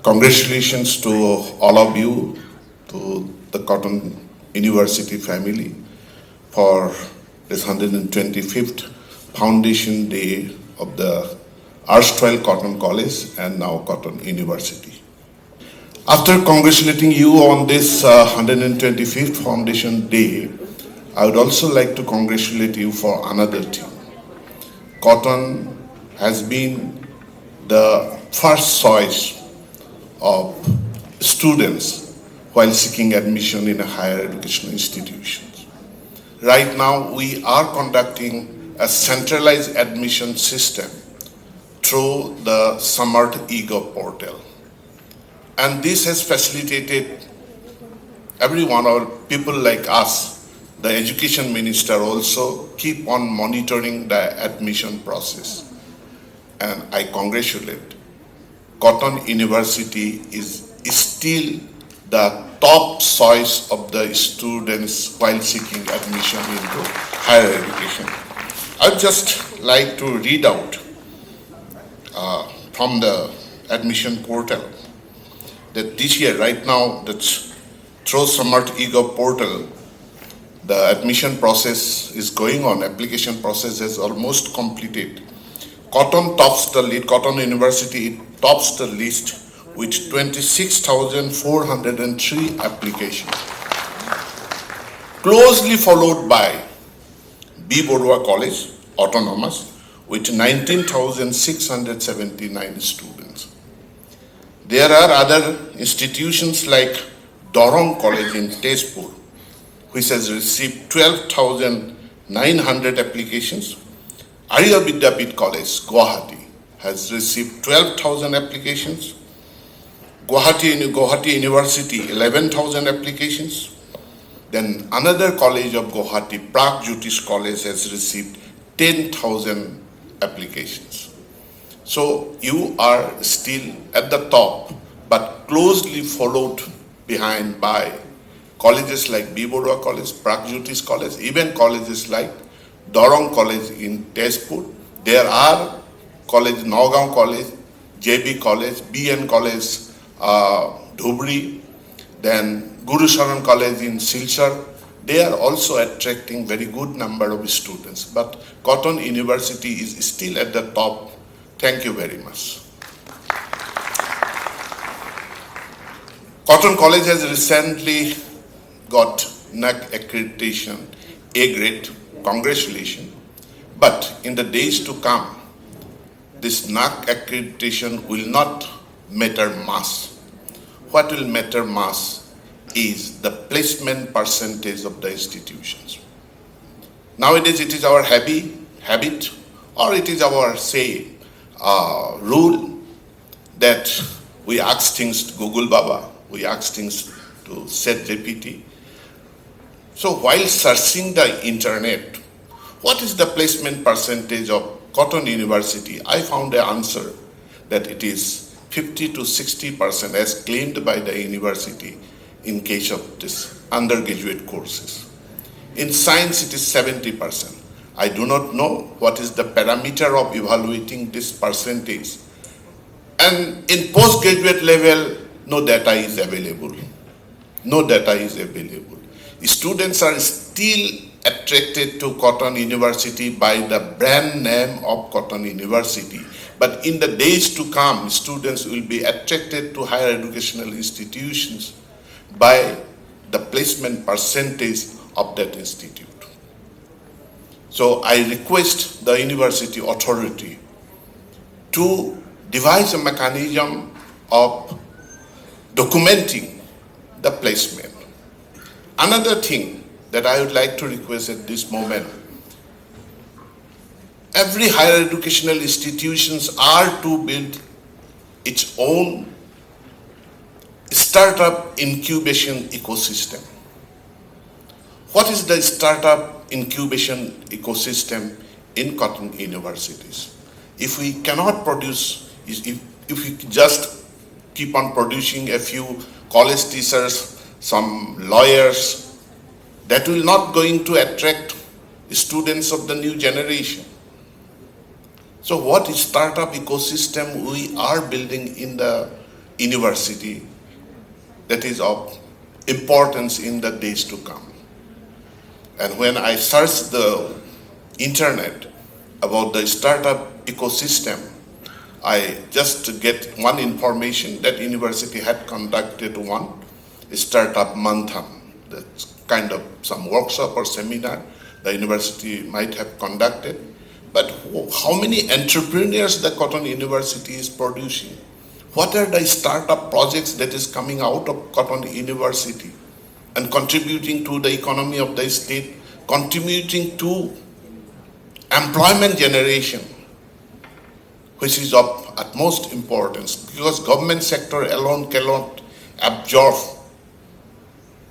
congratulations to all of you, to the Cotton University family for this 125th Foundation Day of the erstwhile Cotton College and now Cotton University. After congratulating you on this 125th Foundation Day, I would also like to congratulate you for another thing. Cotton has been the first choice of students while seeking admission in a higher educational institutions. Right now, we are conducting a centralized admission system through the Samarth eGov portal. And this has facilitated everyone, or people like us, the education minister also keep on monitoring the admission process. And I congratulate Cotton University is still the top choice of the students while seeking admission into higher education. I'd just like to read out from the admission portal that this year, right now, that's through Samarth eGov portal, the admission process is going on. Application process is almost completed. Cotton tops the lead. Cotton University tops the list with 26,403 applications, closely followed by B. Borua College, Autonomous, with 19,679 students. There are other institutions like Dorong College in Tezpur, which has received 12,900 applications. Arya Vidyapit College, Guwahati, has received 12,000 applications. Guwahati University, 11,000 applications. Then another college of Guwahati, Pragjyotish College, has received 10,000 applications. So you are still at the top, but closely followed behind by colleges like B. Borua College, Pragjyotish College, even colleges like Dorong College in Tezpur. There are college, Nagaon College, JB College, BN College, Dhubri, then Guru Sharan College in Silchar. They are also attracting very good number of students. But Cotton University is still at the top. Thank you very much. Cotton College has recently got NAC accreditation, A grade. Congratulations. But in the days to come, this NAC accreditation will not matter much. What will matter much is the placement percentage of the institutions. Nowadays, it is our habit, or it is our, rule that we ask things to Google Baba, we ask things to ChatGPT. So while searching the internet, what is the placement percentage of Cotton University? I found the answer that it is 50 to 60% as claimed by the university in case of this undergraduate courses. In science, it is 70%. I do not know what is the parameter of evaluating this percentage. And in postgraduate level, no data is available. No data is available. Students are still attracted to Cotton University by the brand name of Cotton University. But in the days to come, students will be attracted to higher educational institutions by the placement percentage of that institute. So I request the university authority to devise a mechanism of documenting the placement. Another thing that I would like to request at this moment, every higher educational institutions are to build its own startup incubation ecosystem. What is the startup incubation ecosystem in Cotton universities? If we cannot produce, if we just keep on producing a few college teachers, some lawyers, that will not going to attract students of the new generation. So what startup ecosystem we are building in the university that is of importance in the days to come? And when I searched the internet about the startup ecosystem, I just get one information that university had conducted one startup manthan. That's kind of some workshop or seminar the university might have conducted. But how many entrepreneurs the Cotton University is producing? What are the startup projects that is coming out of Cotton University and contributing to the economy of the state, contributing to employment generation, which is of utmost importance, because government sector alone cannot absorb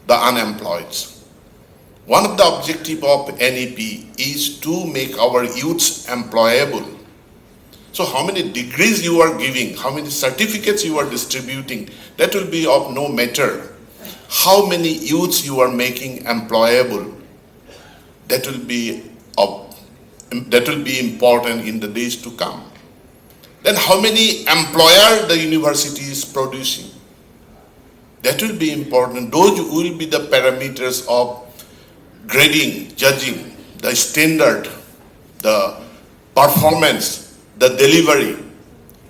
the unemployed. One of the objectives of NEP is to make our youths employable. So how many degrees you are giving, how many certificates you are distributing, that will be of no matter. How many youths you are making employable, that will be important in the days to come. Then how many employers the university is producing, that will be important. Those will be the parameters of grading, judging, the standard, the performance, the delivery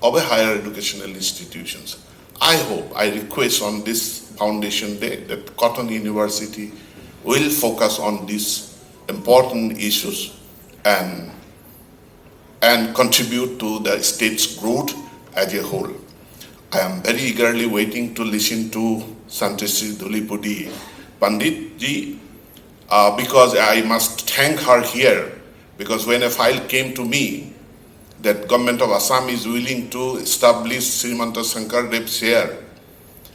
of a higher educational institutions. I hope, I request on this Foundation Day that Cotton University will focus on these important issues and contribute to the state's growth as a whole. I am very eagerly waiting to listen to Santishri Dhulipudi Pandit ji, because I must thank her here, because when a file came to me that government of Assam is willing to establish Srimanta Shankardev Chair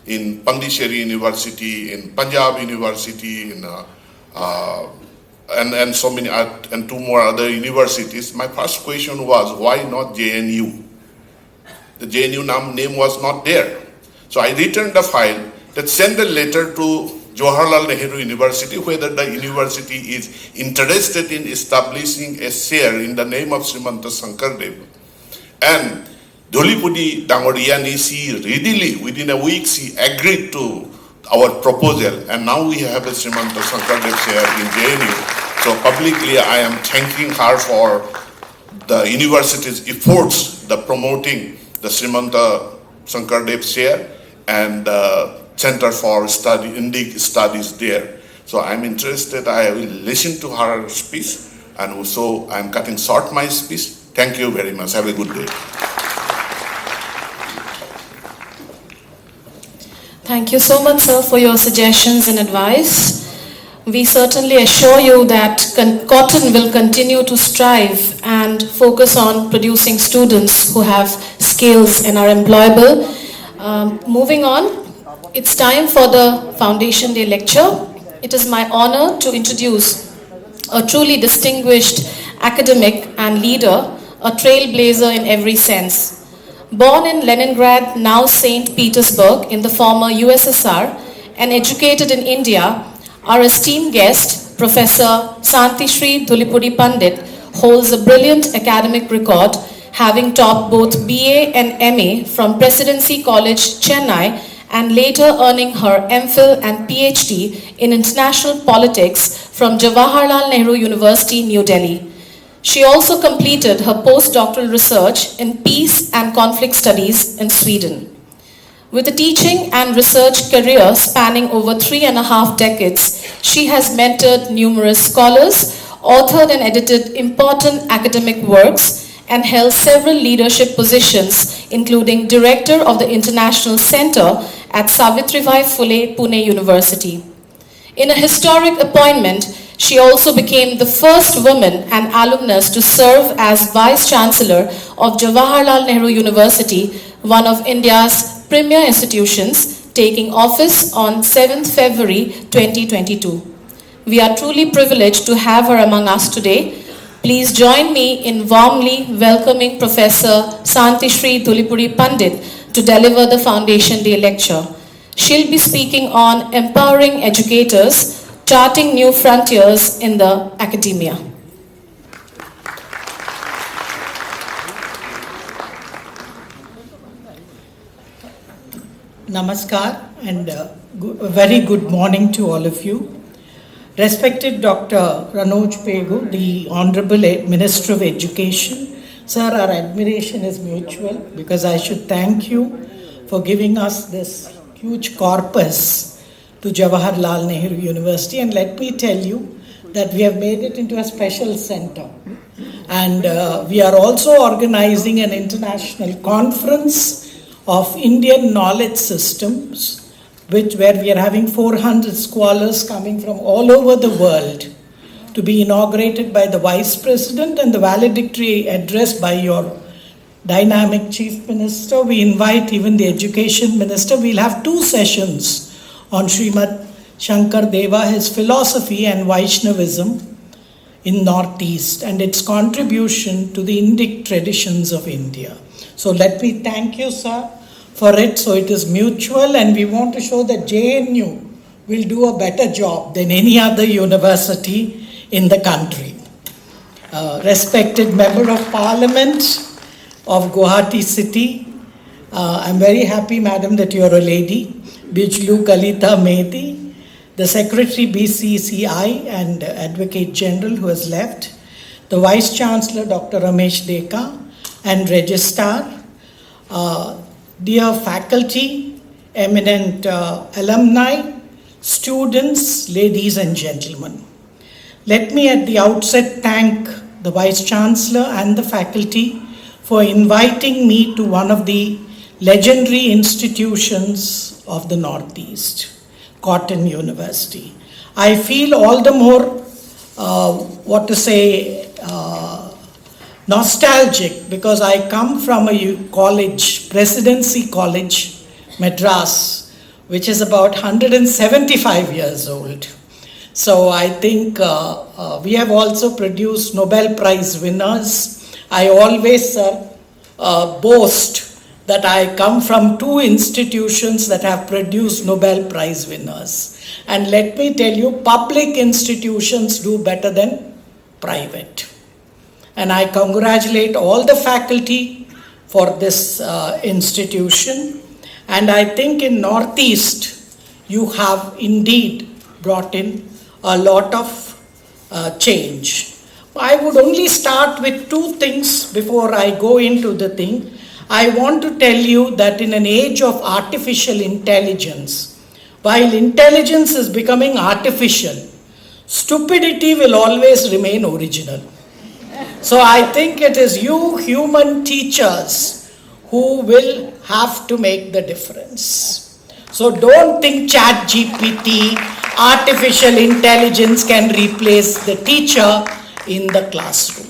in Pondicherry University, in Punjab University, and so many, and two more other universities, my first question was, why not JNU? The JNU name was not there. So I returned the file that sent a letter to Jawaharlal Nehru University whether the university is interested in establishing a chair in the name of Srimanta Shankardev. And Dhulipudi Dangoriyani, she readily, within a week, she agreed to our proposal, and now we have a Srimanta Shankardev chair in JNU. So publicly I am thanking her for the university's efforts, the promoting the Srimanta Shankardev chair and the Center for Indic Studies there. So I'm interested, I will listen to her speech, and so I'm cutting short my speech. Thank you very much. Have a good day. Thank you so much, sir, for your suggestions and advice. We certainly assure you that Cotton will continue to strive and focus on producing students who have skills and are employable. Moving on, it's time for the Foundation Day lecture. It is my honor to introduce a truly distinguished academic and leader, a trailblazer in every sense. Born in Leningrad, now St. Petersburg in the former USSR, and educated in India, our esteemed guest, Professor Santishri Dhulipudi Pandit, holds a brilliant academic record, having taught both BA and MA from Presidency College, Chennai, and later earning her MPhil and PhD in international politics from Jawaharlal Nehru University, New Delhi. She also completed her postdoctoral research in peace and conflict studies in Sweden. With a teaching and research career spanning over 3.5 decades, she has mentored numerous scholars, authored and edited important academic works, and held several leadership positions, including Director of the International Center at Savitribai Phule Pune University. In a historic appointment, she also became the first woman and alumnus to serve as Vice Chancellor of Jawaharlal Nehru University, one of India's premier institutions, taking office on 7th February 2022. We are truly privileged to have her among us today. Please join me in warmly welcoming Professor Santishri Dhulipudi Pandit to deliver the Foundation Day lecture. She'll be speaking on empowering educators, charting new frontiers in the academia. Namaskar and a very good morning to all of you. Respected Dr. Ranoj Pegu, the Honorable Minister of Education, Sir, our admiration is mutual because I should thank you for giving us this huge corpus to Jawaharlal Nehru University. And let me tell you that we have made it into a special center. And we are also organizing an international conference of Indian knowledge systems, where we are having 400 scholars coming from all over the world, to be inaugurated by the Vice President and the valedictory address by your dynamic Chief Minister. We invite even the Education Minister. We'll have 2 sessions on Srimad Shankar Deva, his philosophy and Vaishnavism in Northeast and its contribution to the Indic traditions of India. So let me thank you, sir, for it. So it is mutual, and we want to show that JNU will do a better job than any other university in the country. Respected Member of Parliament of Guwahati City, I'm very happy, madam, that you're a lady. Bijlu Kalita Mehdi, the Secretary BCCI and Advocate General who has left, the Vice Chancellor Dr. Ramesh Deka, and Registrar, dear faculty, eminent alumni, students, ladies and gentlemen. Let me at the outset thank the Vice Chancellor and the faculty for inviting me to one of the legendary institutions of the Northeast, Cotton University. I feel all the more, nostalgic because I come from a college, Presidency College, Madras, which is about 175 years old. So I think we have also produced Nobel Prize winners. I always boast that I come from 2 institutions that have produced Nobel Prize winners. And let me tell you, public institutions do better than private. And I congratulate all the faculty for this institution. And I think in Northeast, you have indeed brought in a lot of change. I would only start with 2 things before I go into the thing. I want to tell you that in an age of artificial intelligence, while intelligence is becoming artificial, stupidity will always remain original. So I think it is you human teachers who will have to make the difference. So don't think ChatGPT, artificial intelligence can replace the teacher in the classroom.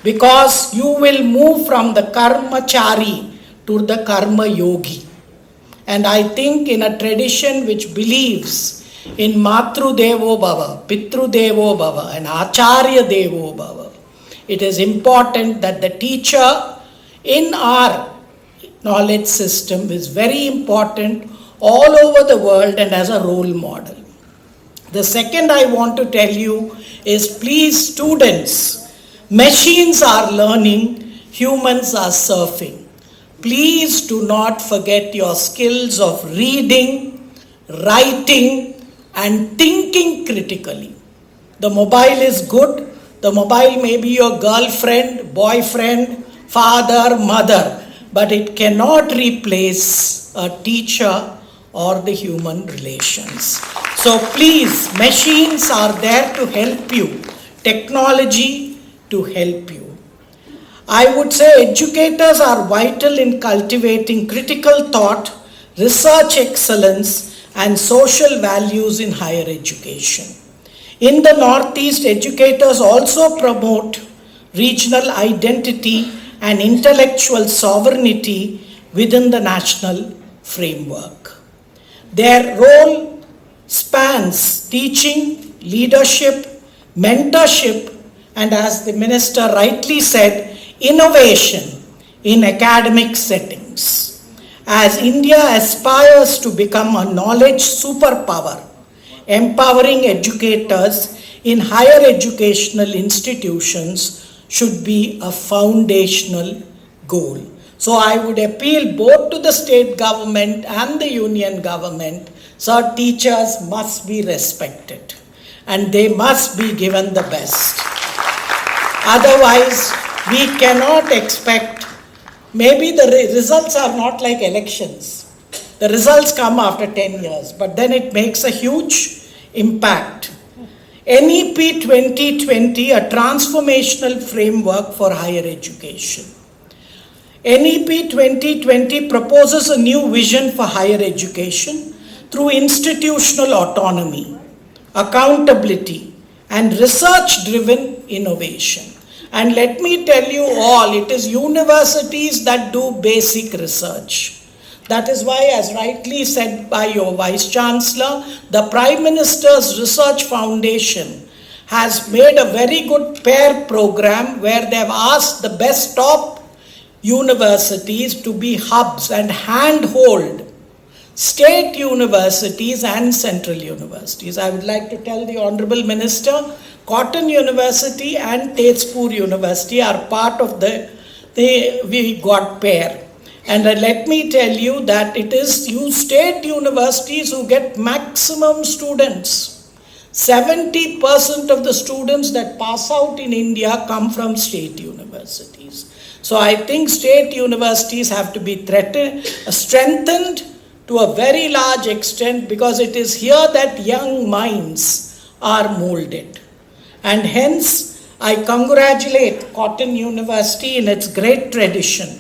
Because you will move from the karmachari to the karma yogi. And I think in a tradition which believes in Matru Devo Bhava, Pitru Devo Bhava, and Acharya Devo Bhava, it is important that the teacher in our knowledge system is very important all over the world and as a role model. The second I want to tell you is, please students, machines are learning, humans are surfing. Please do not forget your skills of reading, writing, and thinking critically. The mobile is good. The mobile may be your girlfriend, boyfriend, father, mother, but it cannot replace a teacher or the human relations. So please, machines are there to help you. Technology to help you. I would say educators are vital in cultivating critical thought, research excellence, and social values in higher education. In the Northeast, educators also promote regional identity and intellectual sovereignty within the national framework. Their role spans teaching, leadership, mentorship, and as the minister rightly said, innovation in academic settings. As India aspires to become a knowledge superpower, empowering educators in higher educational institutions should be a foundational goal. So I would appeal both to the state government and the union government, so teachers must be respected and they must be given the best. Otherwise, we cannot expect, maybe the results are not like elections. The results come after 10 years, but then it makes a huge impact. NEP 2020, a transformational framework for higher education. NEP 2020 proposes a new vision for higher education through institutional autonomy, accountability, and research-driven innovation. And let me tell you all, it is universities that do basic research. That is why, as rightly said by your Vice Chancellor, the Prime Minister's Research Foundation has made a very good pair program where they have asked the best top universities to be hubs and handhold state universities and central universities. I would like to tell the Honorable Minister, Cotton University and Tezpur University are part of we got pair. And let me tell you that it is you state universities who get maximum students. 70% of the students that pass out in India come from state universities. So I think state universities have to be strengthened to a very large extent, because it is here that young minds are molded. And hence, I congratulate Cotton University in its great tradition.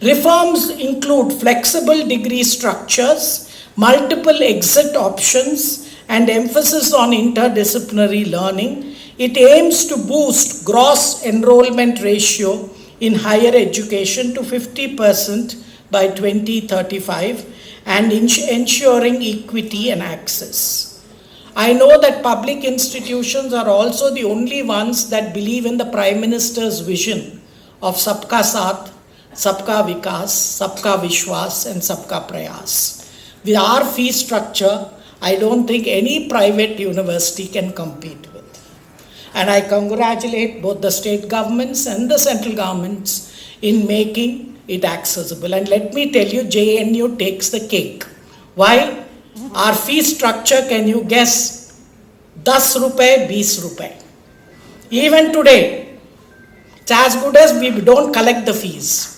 Reforms include flexible degree structures, multiple exit options, and emphasis on interdisciplinary learning. It aims to boost gross enrollment ratio in higher education to 50% by 2035 and ensuring equity and access. I know that public institutions are also the only ones that believe in the Prime Minister's vision of Sabka Saath, Sabka Vikas, Sabka Vishwas and Sabka Prayas. With our fee structure, I don't think any private university can compete with. And I congratulate both the state governments and the central governments in making it accessible. And let me tell you, JNU takes the cake. Why? Our fee structure, can you guess? 10 rupees, 20 rupees. Even today, it's as good as we don't collect the fees.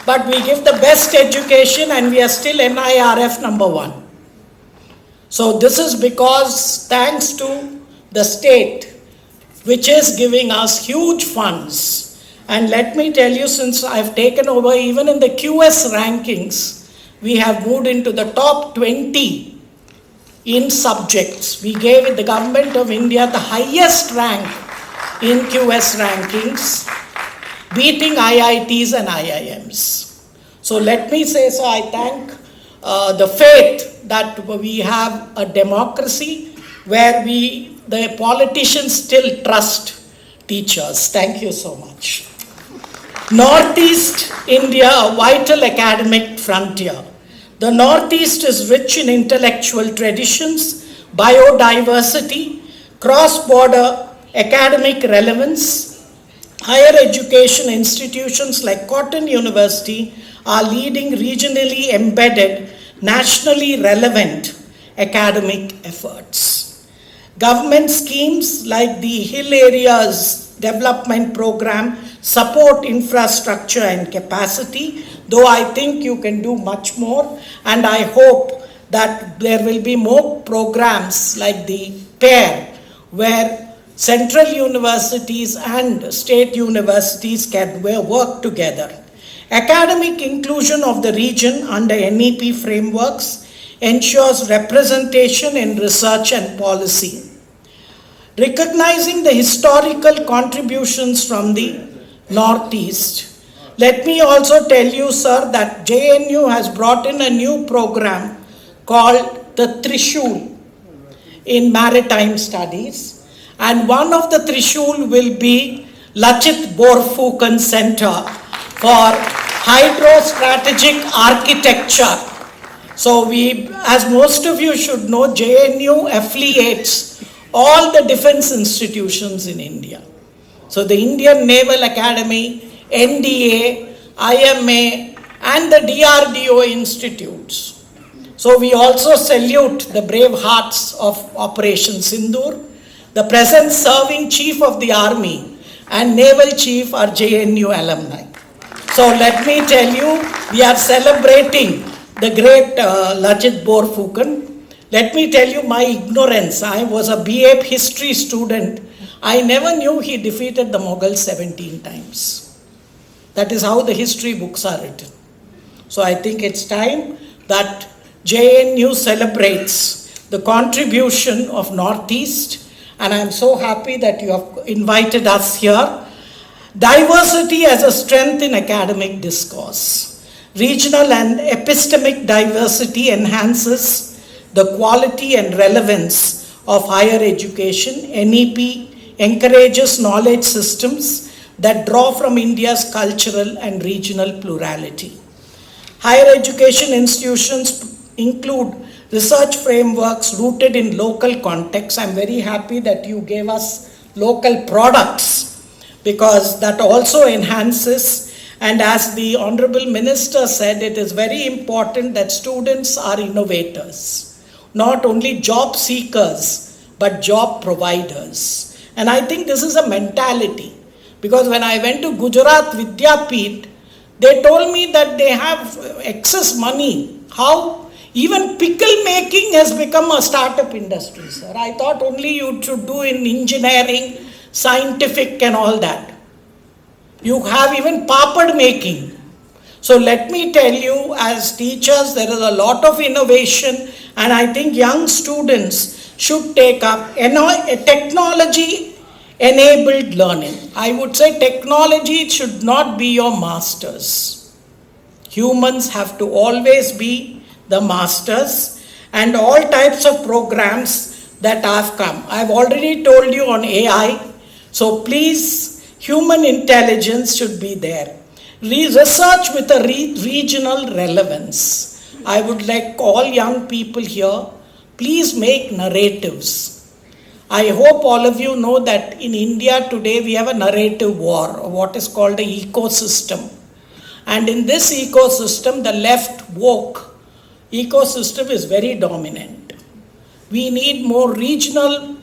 But we give the best education and we are still NIRF number 1. So this is because thanks to the state, which is giving us huge funds. And let me tell you, since I've taken over, even in the QS rankings, we have moved into the top 20 in subjects. We gave the Government of India the highest rank in QS rankings, beating IITs and IIMs. So let me say, so I thank the faith that we have a democracy where the politicians still trust teachers. Thank you so much. Northeast India, a vital academic frontier. The Northeast is rich in intellectual traditions, biodiversity, cross-border academic relevance. Higher education institutions like Cotton University are leading regionally embedded, nationally relevant academic efforts. Government schemes like the Hill Areas Development Program support infrastructure and capacity, though I think you can do much more, and I hope that there will be more programs like the PAIR, where central universities and state universities can work together. Academic inclusion of the region under NEP frameworks ensures representation in research and policy. Recognizing the historical contributions from the Northeast, let me also tell you, sir, that JNU has brought in a new program called the Trishul in Maritime Studies, and one of the Trishul will be Lachit Borphukan Center for Hydrostrategic Architecture. So as most of you should know, JNU affiliates all the defense institutions in India. So the Indian Naval Academy, NDA, IMA, and the DRDO institutes. So we also salute the brave hearts of Operation Sindoor, the present serving Chief of the Army, and Naval Chief are JNU alumni. So let me tell you, we are celebrating the great Lajit Borphukan. Let me tell you my ignorance. I was a BA history student. I never knew he defeated the Mughals 17 times. That is how the history books are written. So I think it's time that JNU celebrates the contribution of Northeast, and I'm so happy that you have invited us here. Diversity as a strength in academic discourse. Regional and epistemic diversity enhances the quality and relevance of higher education. NEP encourages knowledge systems that draw from India's cultural and regional plurality. Higher education institutions include research frameworks rooted in local context. I'm very happy that you gave us local products, because that also enhances. And as the Honorable Minister said, it is very important that students are innovators, not only job seekers, but job providers. And I think this is a mentality, because when I went to Gujarat Vidyapeeth, they told me that they have excess money. How? Even pickle making has become a startup industry, sir. I thought only you should do in engineering, scientific and all that. You have even papad making. So let me tell you, as teachers, there is a lot of innovation, and I think young students should take up technology-enabled learning. I would say technology should not be your masters. Humans have to always be the masters, and all types of programs that have come. I've already told you on AI, so please, human intelligence should be there. Research with a regional relevance. I would like all young people here, please make narratives. I hope all of you know that in India today we have a narrative war, or what is called an ecosystem. And in this ecosystem, the left woke ecosystem is very dominant. We need more regional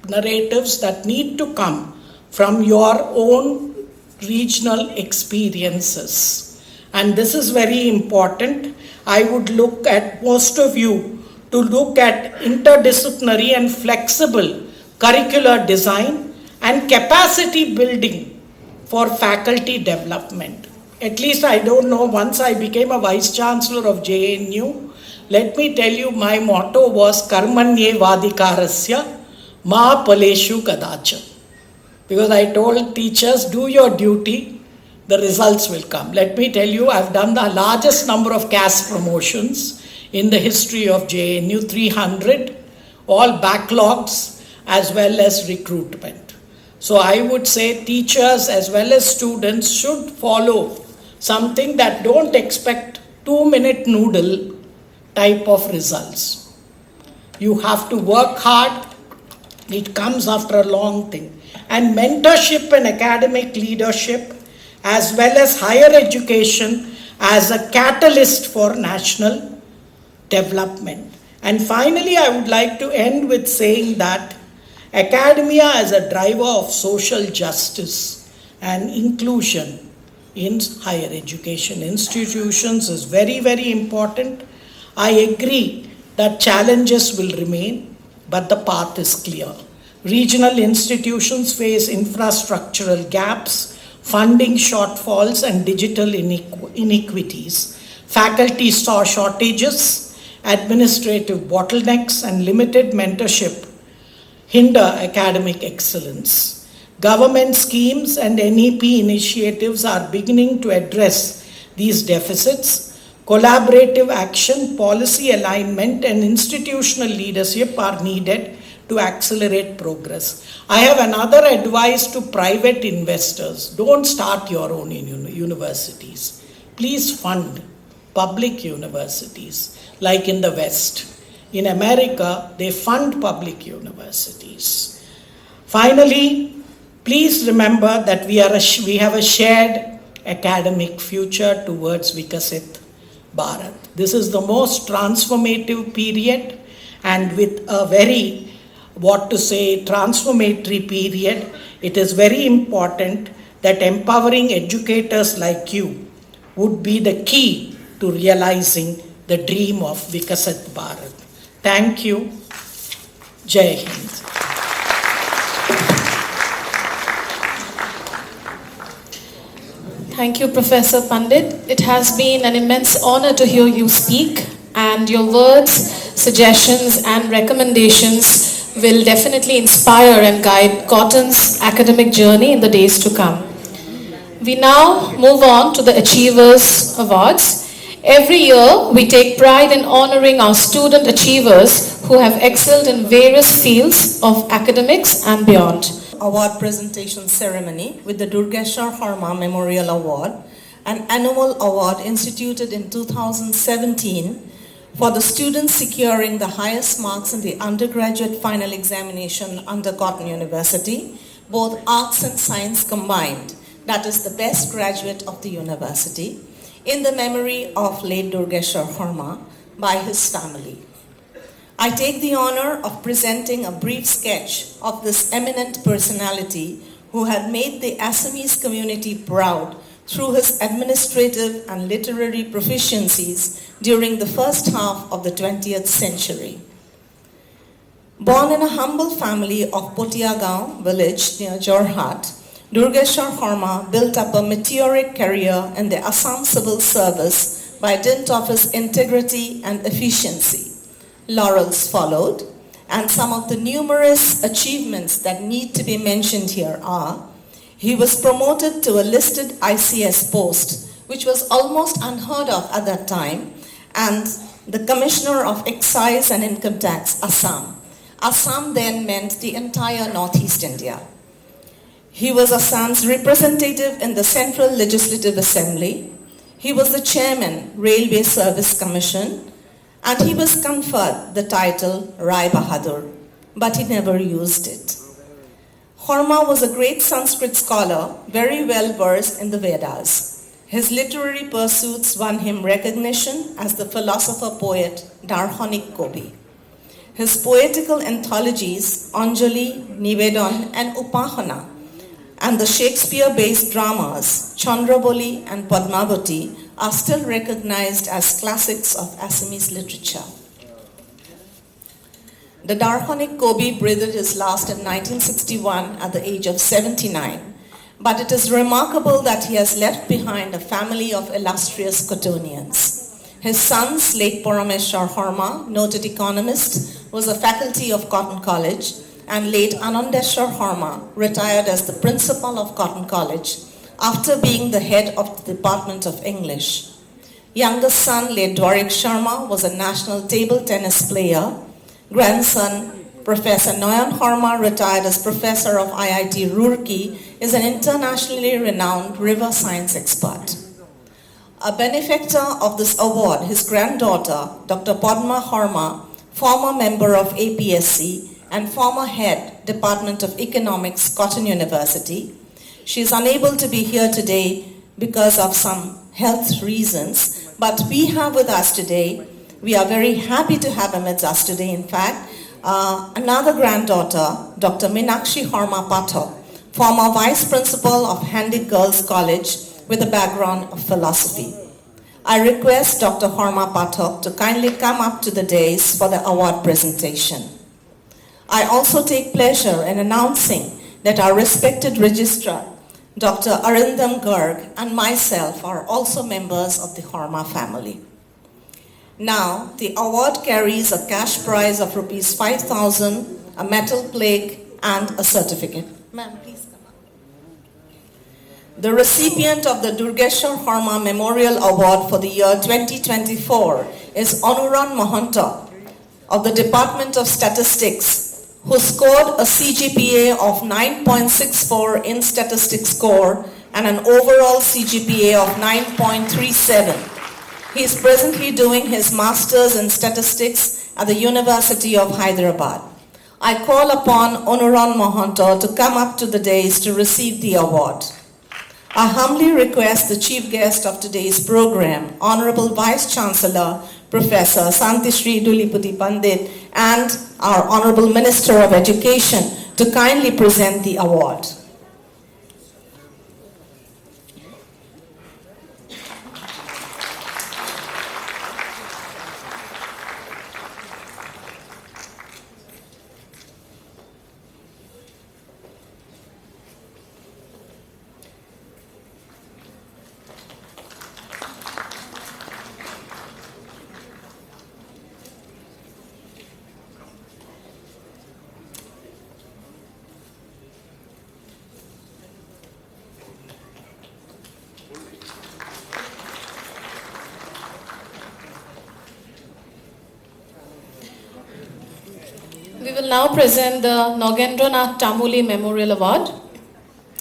narratives that need to come from your own regional experiences. And this is very important. I would look at most of you to look at interdisciplinary and flexible curricular design and capacity building for faculty development. At least I don't know, once I became a Vice Chancellor of JNU, let me tell you, my motto was Karmanye Vadikarasya Ma Paleshu Kadacha. Because I told teachers, do your duty, the results will come. Let me tell you, I've done the largest number of CAS promotions in the history of JNU, 300, all backlogs as well as recruitment. So I would say teachers as well as students should follow something that don't expect 2-minute noodle type of results. You have to work hard. It comes after a long thing. And mentorship and academic leadership as well as higher education as a catalyst for national development. And finally, I would like to end with saying that academia as a driver of social justice and inclusion in higher education institutions is very, very important. I agree that challenges will remain, but the path is clear. Regional institutions face infrastructural gaps, funding shortfalls, and digital inequities. Faculty shortages, administrative bottlenecks, and limited mentorship hinder academic excellence. Government schemes and NEP initiatives are beginning to address these deficits. Collaborative action, policy alignment, and institutional leadership are needed to accelerate progress. I have another advice to private investors. Don't start your own universities. Please fund public universities, like in the West. In America, they fund public universities. Finally, please remember that we have a shared academic future towards Vikasit Bharat. This is the most transformative period, and with a very, transformatory period, it is very important that empowering educators like you would be the key to realizing the dream of Vikasat Bharat. Thank you. Jai Hind. Thank you, Professor Pandit. It has been an immense honor to hear you speak, and your words, suggestions, and recommendations will definitely inspire and guide Cotton's academic journey in the days to come. We now move on to the Achievers Awards. Every year, we take pride in honoring our student achievers who have excelled in various fields of academics and beyond. Award presentation ceremony with the Durgeshwar Harma Memorial Award, an annual award instituted in 2017 for the students securing the highest marks in the undergraduate final examination under Cotton University, both arts and science combined, that is the best graduate of the university, in the memory of late Durgeshwar Harma by his family. I take the honor of presenting a brief sketch of this eminent personality who had made the Assamese community proud through his administrative and literary proficiencies during the first half of the 20th century. Born in a humble family of Potiagaon village near Jorhat, Durgeshwar Harma built up a meteoric career in the Assam civil service by dint of his integrity and efficiency. Laurels followed, and some of the numerous achievements that need to be mentioned here are: he was promoted to a listed ICS post, which was almost unheard of at that time, and the Commissioner of Excise and Income Tax, Assam. Assam then meant the entire Northeast India. He was Assam's representative in the Central Legislative Assembly. He was the chairman, Railway Service Commission, and he was conferred the title Rai Bahadur, but he never used it. Harma was a great Sanskrit scholar, very well versed in the Vedas. His literary pursuits won him recognition as the philosopher-poet Darshnik Kavi. His poetical anthologies, Anjali, Nivedon, and Upahana, and the Shakespeare-based dramas, Chandraboli and Padmavati, are still recognized as classics of Assamese literature. The Darshnik Kavi breathed his last in 1961 at the age of 79, but it is remarkable that he has left behind a family of illustrious Cottonians. His son, late Parameshwar Harma, noted economist, was a faculty of Cotton College, and late Anandeshwar Harma retired as the principal of Cotton College after being the head of the Department of English. Youngest son, late Dwarik Sharma, was a national table tennis player. Grandson, Professor Noyan Harma, retired as professor of IIT Roorkee, is an internationally renowned river science expert. A benefactor of this award, his granddaughter, Dr. Padma Harma, former member of APSC and former head, Department of Economics, Cotton University. She is unable to be here today because of some health reasons, but we have with us today, we are very happy to have amidst us today, in fact, another granddaughter, Dr. Meenakshi Harma Pathak, former vice principal of Handy Girls College with a background of philosophy. I request Dr. Harma Pathak to kindly come up to the dais for the award presentation. I also take pleasure in announcing that our respected registrar, Dr. Arindam Garg, and myself are also members of the Harma family. Now, the award carries a cash prize of Rs 5,000, a metal plaque, and a certificate. Ma'am, please come up. The recipient of the Durgeshwar Harma Memorial Award for the year 2024 is Anuran Mahanta of the Department of Statistics, who scored a CGPA of 9.64 in statistics score and an overall CGPA of 9.37. He is presently doing his master's in statistics at the University of Hyderabad. I call upon Anuran Mahanta to come up to the dais to receive the award. I humbly request the chief guest of today's program, Honorable Vice Chancellor, Professor Santishri Dhulipudi Pandit, and our Honorable Minister of Education to kindly present the award. will now present the Nagendranath Tamuli Memorial Award.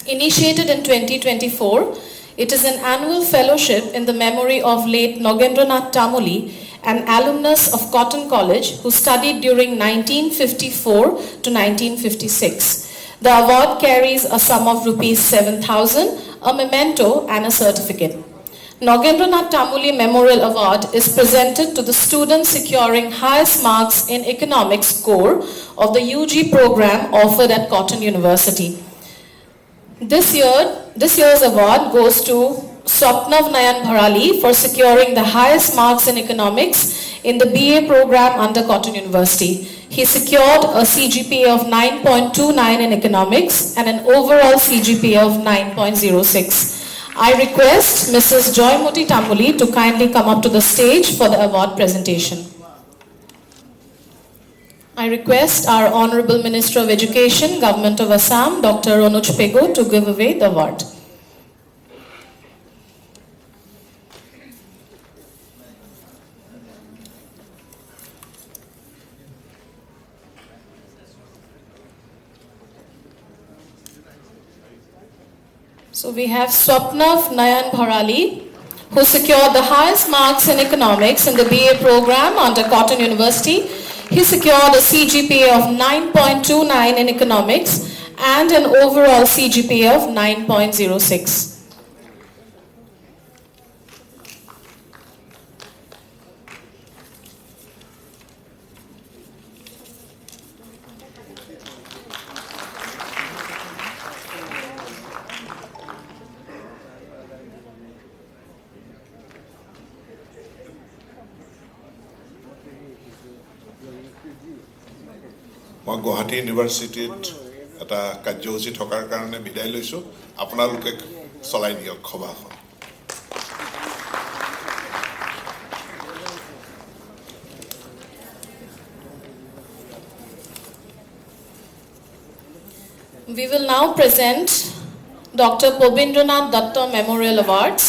Initiated in 2024, it is an annual fellowship in the memory of late Nagendranath Tamuli, an alumnus of Cotton College who studied during 1954 to 1956. The award carries a sum of rupees 7,000, a memento and a certificate. Nagendranath Tamuli Memorial Award is presented to the students securing highest marks in economics core of the UG program offered at Cotton University. This year's award goes to Swapnav Nayan Bharali for securing the highest marks in economics in the BA program under Cotton University. He secured a CGPA of 9.29 in economics and an overall CGPA of 9.06. I request Mrs. Joymoti Tamuli to kindly come up to the stage for the award presentation. I request our Honorable Minister of Education, Government of Assam, Dr. Anuj Pego, to give away the award. So we have Swapnav Nayan Bharali, who secured the highest marks in economics in the BA program under Cotton University. He secured a CGPA of 9.29 in economics and an overall CGPA of 9.06. মই গুৱাহাটী ইউনিভাৰ্চিটিত এটা কাৰ্যসূচী থকাৰ কাৰণে বিদায় লৈছোঁ আপোনালোকে চলাই দিয়ক সভাখন We will now present Dr. Pobindranath Datta Memorial Awards.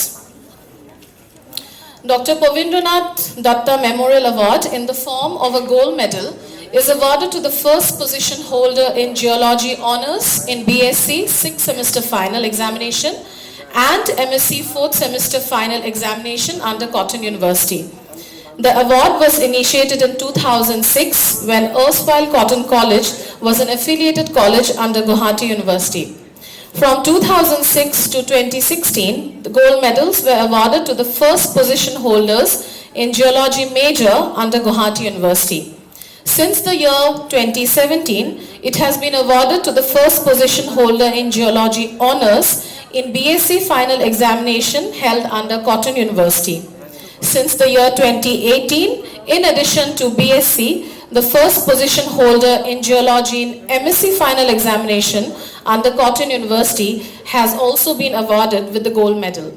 Dr. Pobindranath Datta Memorial Award in the form of a gold medal is awarded to the first position holder in Geology Honours in BSc 6th semester final examination and MSc 4th semester final examination under Cotton University. The award was initiated in 2006 when erstwhile Cotton College was an affiliated college under Guwahati University. From 2006 to 2016, the gold medals were awarded to the first position holders in Geology major under Guwahati University. Since the year 2017, it has been awarded to the first position holder in Geology Honours in BSc final examination held under Cotton University. Since the year 2018, in addition to BSc, the first position holder in Geology in MSc final examination under Cotton University has also been awarded with the gold medal.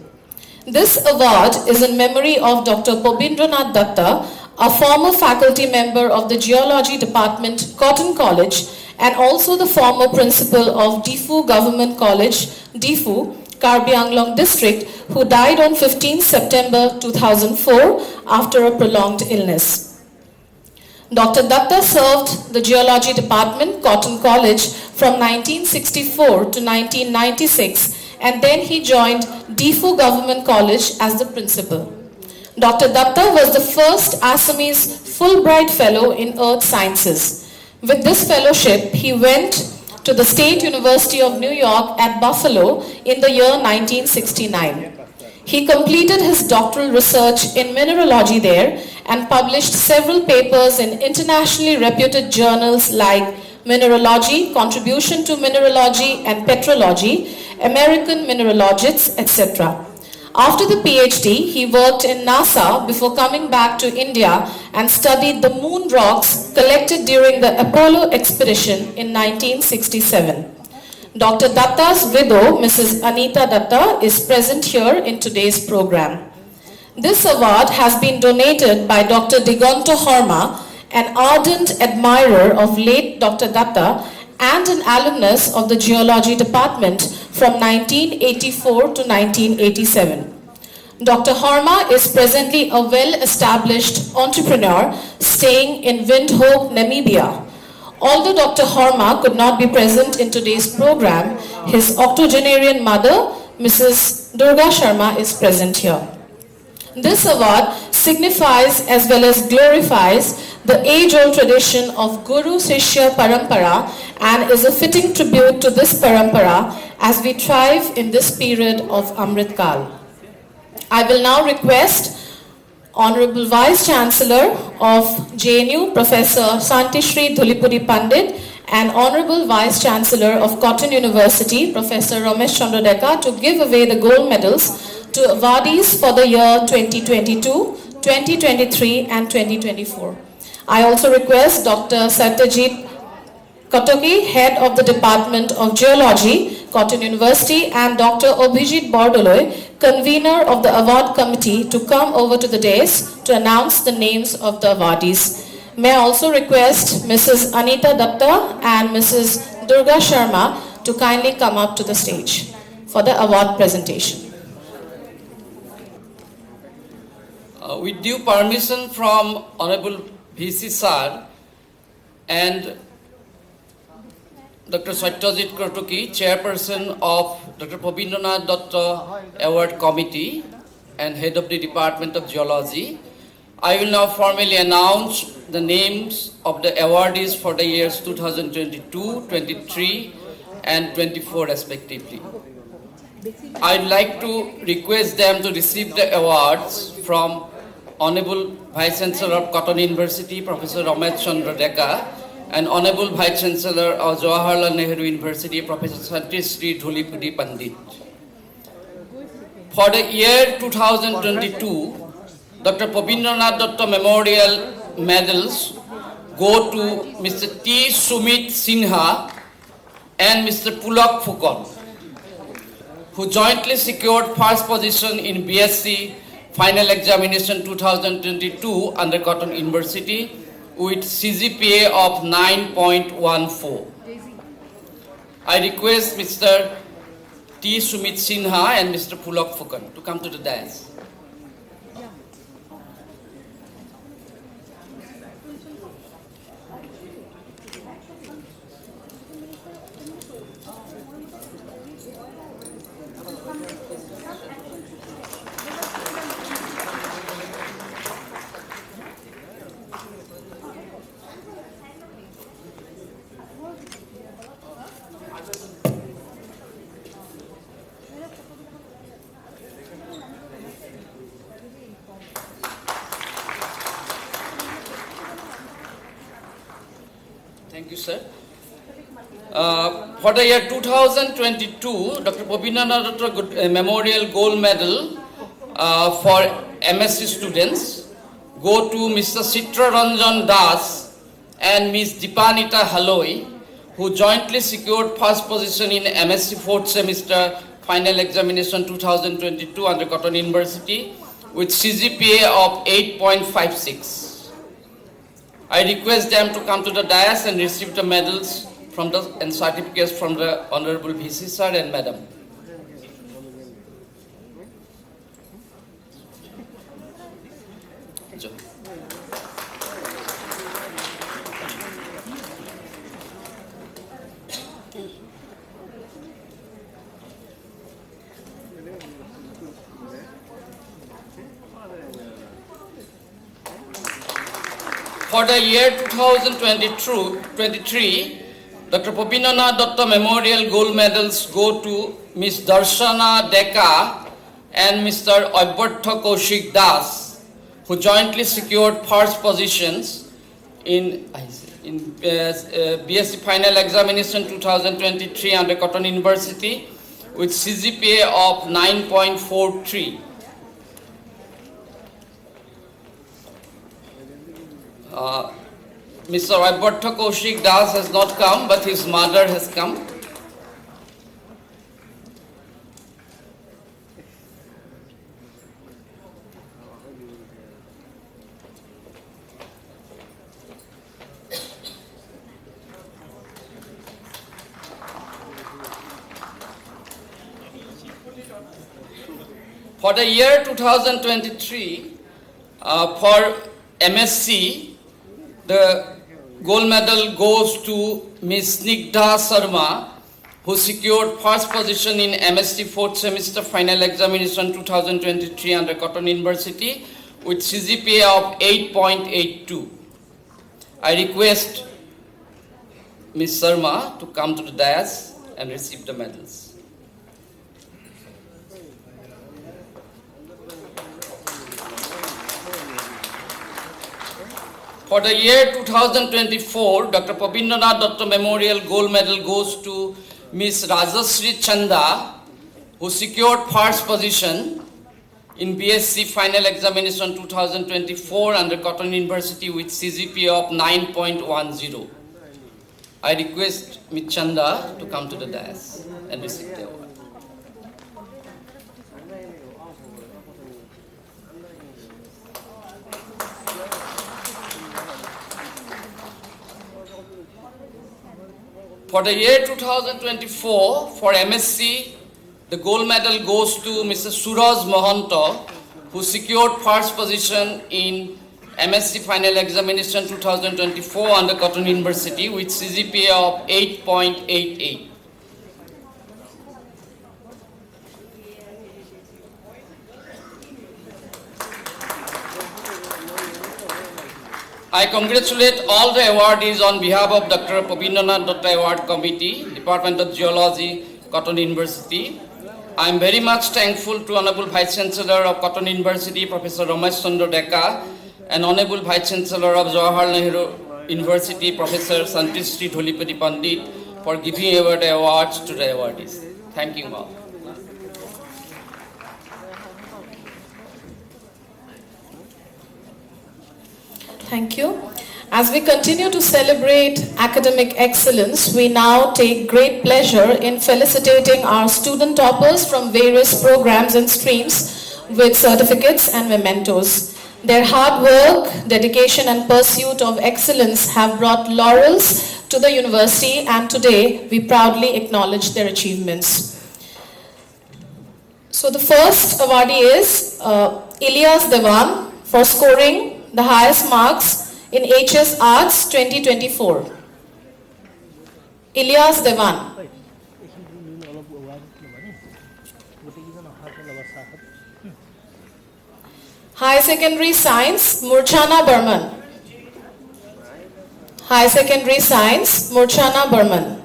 This award is in memory of Dr. Pobindranath Datta, a former faculty member of the Geology Department, Cotton College, and also the former principal of Difu Government College, Difu, Karbi Anglong District, who died on 15 September 2004 after a prolonged illness. Dr. Datta served the Geology Department, Cotton College from 1964 to 1996, and then he joined Difu Government College as the principal. Dr. Datta was the first Assamese Fulbright Fellow in Earth Sciences. With this fellowship, he went to the State University of New York at Buffalo in the year 1969. He completed his doctoral research in mineralogy there and published several papers in internationally reputed journals like Mineralogy, Contribution to Mineralogy and Petrology, American Mineralogists, etc. After the PhD, he worked in NASA before coming back to India and studied the moon rocks collected during the Apollo expedition in 1967. Dr. Datta's widow, Mrs. Anita Datta, is present here in today's program. This award has been donated by Dr. Digonto Horma, an ardent admirer of late Dr. Datta and an alumnus of the Geology Department from 1984 to 1987. Dr. Horma is presently a well-established entrepreneur staying in Windhoek, Namibia. Although Dr. Horma could not be present in today's program, his octogenarian mother, Mrs. Durga Sharma, is present here. This award signifies as well as glorifies the age-old tradition of Guru Sishya Parampara and is a fitting tribute to this parampara as we thrive in this period of Amrit Kal. I will now request Honorable Vice Chancellor of JNU, Professor Santishri Dhulipuri Pandit, and Honorable Vice Chancellor of Cotton University, Professor Ramesh Chandra Dekka, to give away the gold medals to awardees for the year 2022, 2023 and 2024. I also request Dr. Satyajit Kotoki, Head of the Department of Geology, Cotton University, and Dr. Abhijit Bordoloi, Convener of the Award Committee, to come over to the dais to announce the names of the awardees. May I also request Mrs. Anita Datta and Mrs. Durga Sharma to kindly come up to the stage for the award presentation. With due permission from Honorable VC Sir and Dr. Satyajit Kotoki, Chairperson of Dr. Pabindranath Datta Award Committee and Head of the Department of Geology, I will now formally announce the names of the awardees for the years 2022, 23 and 24 respectively. I'd like to request them to receive the awards from Honorable Vice Chancellor of Cotton University, Professor Ramesh Chandra Dekka, and Honorable Vice Chancellor of Jawaharlal Nehru University, Professor Santishri Dhulipuri Pandit. For the year 2022, Dr. Pabindranath Datta Memorial Medals go to Mr. T. Sumit Sinha and Mr. Pulak Phukon, who jointly secured first position in BSc Final Examination 2022 under Cotton University with CGPA of 9.14. I request Mr. T. Sumit Sinha and Mr. Pulak Phukon to come to the dais. Thank you, sir. For the year 2022, Dr. Pabindranath Datta Memorial Gold Medal for MSc students go to Mr. Chitra Ranjan Das and Ms. Dipanita Haloi, who jointly secured first position in MSc 4th semester Final Examination 2022 under Cotton University with CGPA of 8.56. I request them to come to the dais and receive the medals from and certificates from the Honorable VC Sir and Madam. For the year 2022-23, Dr. Pabindranath Datta Memorial Gold Medals go to Ms. Darshana Dekka and Mr. Abhyartha Kaushik Das, who jointly secured first positions in BSc Final Examination 2023 under Cotton University with CGPA of 9.43. Mr. Abhyartha Kaushik Das has not come, but his mother has come. For the year 2023, for MSc, the Gold medal goes to Ms. Snigdha Sharma, who secured first position in MSc 4th semester final examination 2023 under Cotton University with CGPA of 8.82. I request Ms. Sharma to come to the dais and receive the medals. For the year 2024, Dr. Pabindranath Dutta Memorial Gold Medal goes to Ms. Rajashree Chanda, who secured first position in BSc Final Examination 2024 under Cotton University with CGPA of 9.10. I request Ms. Chanda to come to the dais and receive the award. For the year 2024, for MSc, the gold medal goes to Mr. Suraj Mohanto, who secured first position in MSc Final Examination 2024 under Cotton University with CGPA of 8.88. I congratulate all the awardees on behalf of Dr. Pabindranath Dutta Award Committee, Department of Geology, Cotton University. I am very much thankful to Honorable Vice Chancellor of Cotton University, Professor Ramesh Chandra Deka, and Honorable Vice Chancellor of Jawaharlal Nehru University, Professor Santishri Dholipati Pandit, for giving awards to the awardees. Thank you all. Thank you. As we continue to celebrate academic excellence, we now take great pleasure in felicitating our student toppers from various programs and streams with certificates and mementos. Their hard work, dedication and pursuit of excellence have brought laurels to the university, and today we proudly acknowledge their achievements. So the first awardee is Ilyas Devan for scoring the highest marks in HS Arts 2024. Ilyas Devan. High Secondary Science, Murchana Burman. High Secondary Science, Murchana Burman.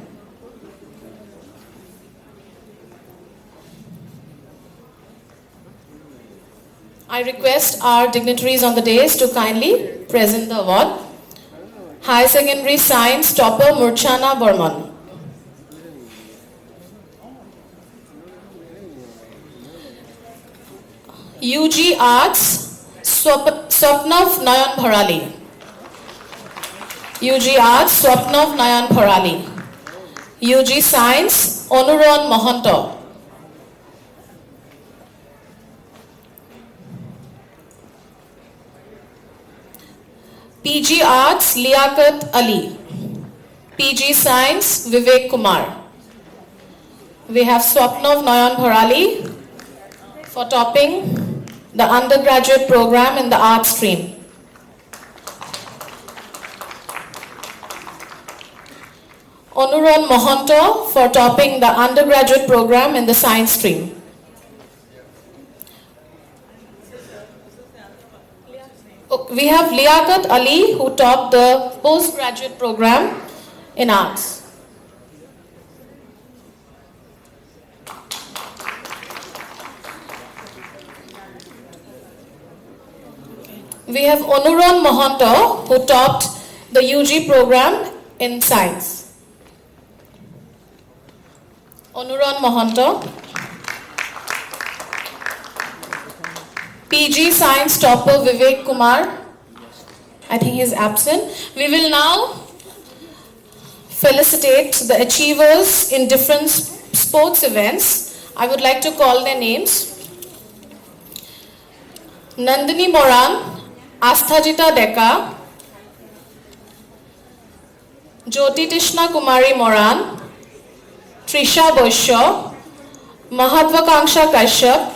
I request our dignitaries on the dais to kindly present the award. High Secondary Science topper Murchana Burman. UG Arts Swapnav Nayan Bharali. UG Arts Swapnav Nayan Bharali. UG Science Onuron Mohanto. PG Arts Liaquat Ali. PG Science Vivek Kumar. We have Swapnav Nayan Bharali for topping the undergraduate program in the art stream. Onuron Mohanto for topping the undergraduate program in the science stream. We have Liaquat Ali who topped the postgraduate program in arts. We have Onuron Mohanto who topped the UG program in science. Onuron Mohanto. PG Science topper Vivek Kumar. I think he is absent. We will now felicitate the achievers in different sports events. I would like to call their names. Nandini Moran, Asthajita Deka, Jyoti Tishna Kumari Moran, Trisha Boisho, Mahatvakanksha Kashyap,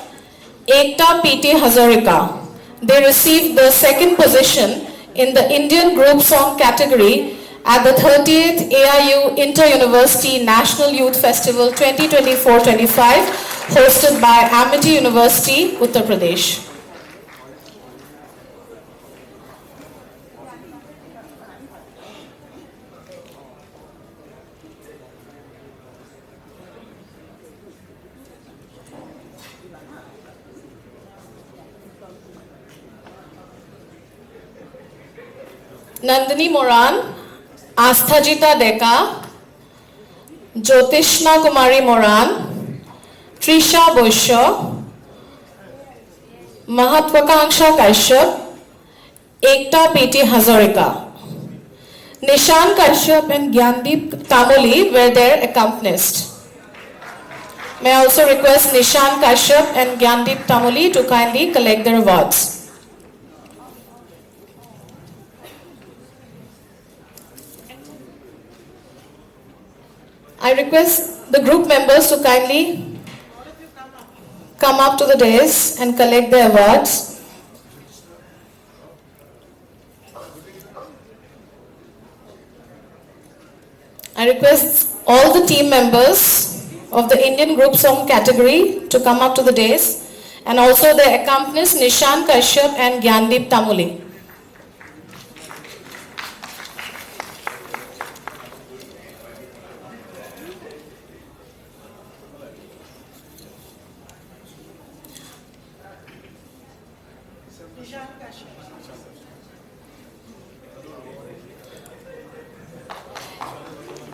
Ekta P.T. Hazarika. They received the second position in the Indian group song category at the 30th AIU Inter-University National Youth Festival 2024-25 hosted by Amity University, Uttar Pradesh. Nandini Moran, Asthajita Deka, Jyotishna Kumari Moran, Trisha Boisho, Mahatwakanksha Kashyap, Ekta P.T. Hazarika. Nishan Kashyap and Gyandeep Tamoli were their accompanists. May I also request Nishan Kashyap and Gyandeep Tamoli to kindly collect their awards. I request the group members to kindly come up to the dais and collect their awards. I request all the team members of the Indian group song category to come up to the dais and also their accompanists Nishan Kashyap and Gyandeep Tamoli.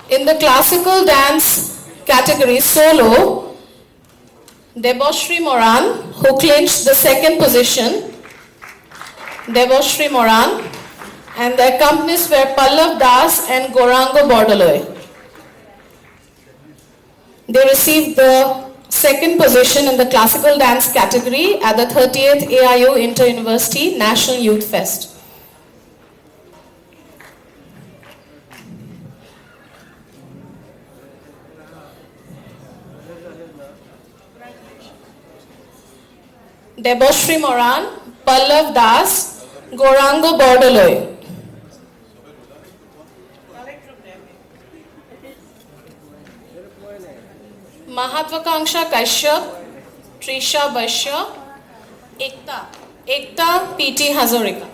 In the classical dance category solo, Deboshri Moran, who clinched the second position, Deboshri Moran, and the accompanists were Pallav Das and Gorango Bordoloi. They received the second position in the classical dance category at the 30th AIU Inter-University National Youth Fest. Deboshri Moran, Pallav Das, Gorango Bordoloi. Mahatwakanksha Kashyap, Trisha Boisho, Ekta P.T. Hazarika.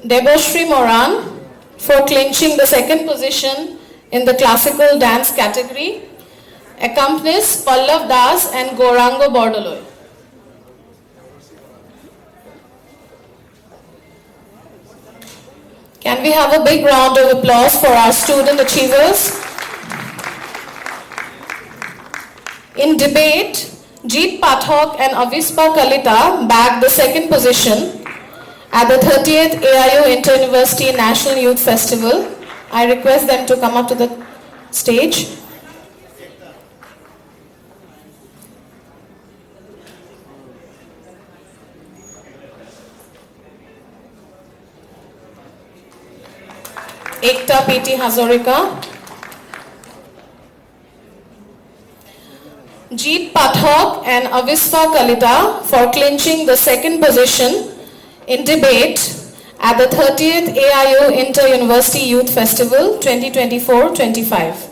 Deboshri Moran for clinching the second position in the classical dance category, accompanies Pallav Das and Gorango Bordoloi. Can we have a big round of applause for our student achievers? In debate, Jeet Pathak and Avispa Kalita bagged the second position at the 30th AIU Inter-University National Youth Festival. I request them to come up to the stage. Ekta P.T. Hazarika. Jeet Pathak and Avispa Kalita for clinching the second position in debate at the 30th AIU Inter-University Youth Festival 2024-25.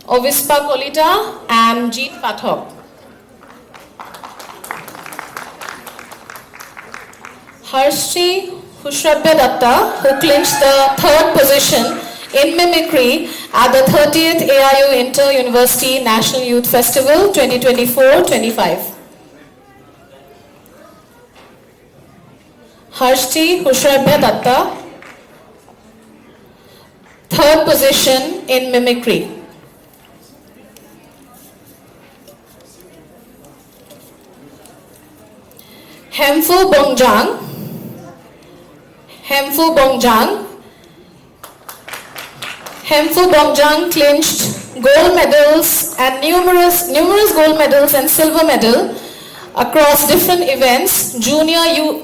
Avispa Kalita and Jeet Pathak. Harshri Hushrabya Datta, who clinched the third position in mimicry at the 30th AIU Inter-University National Youth Festival 2024-25. Harshri Hushrabya Datta, third position in mimicry. Hemfu Bongjang. Hemfu Bongjang clinched gold medals and numerous gold medals and silver medal across different events, Junior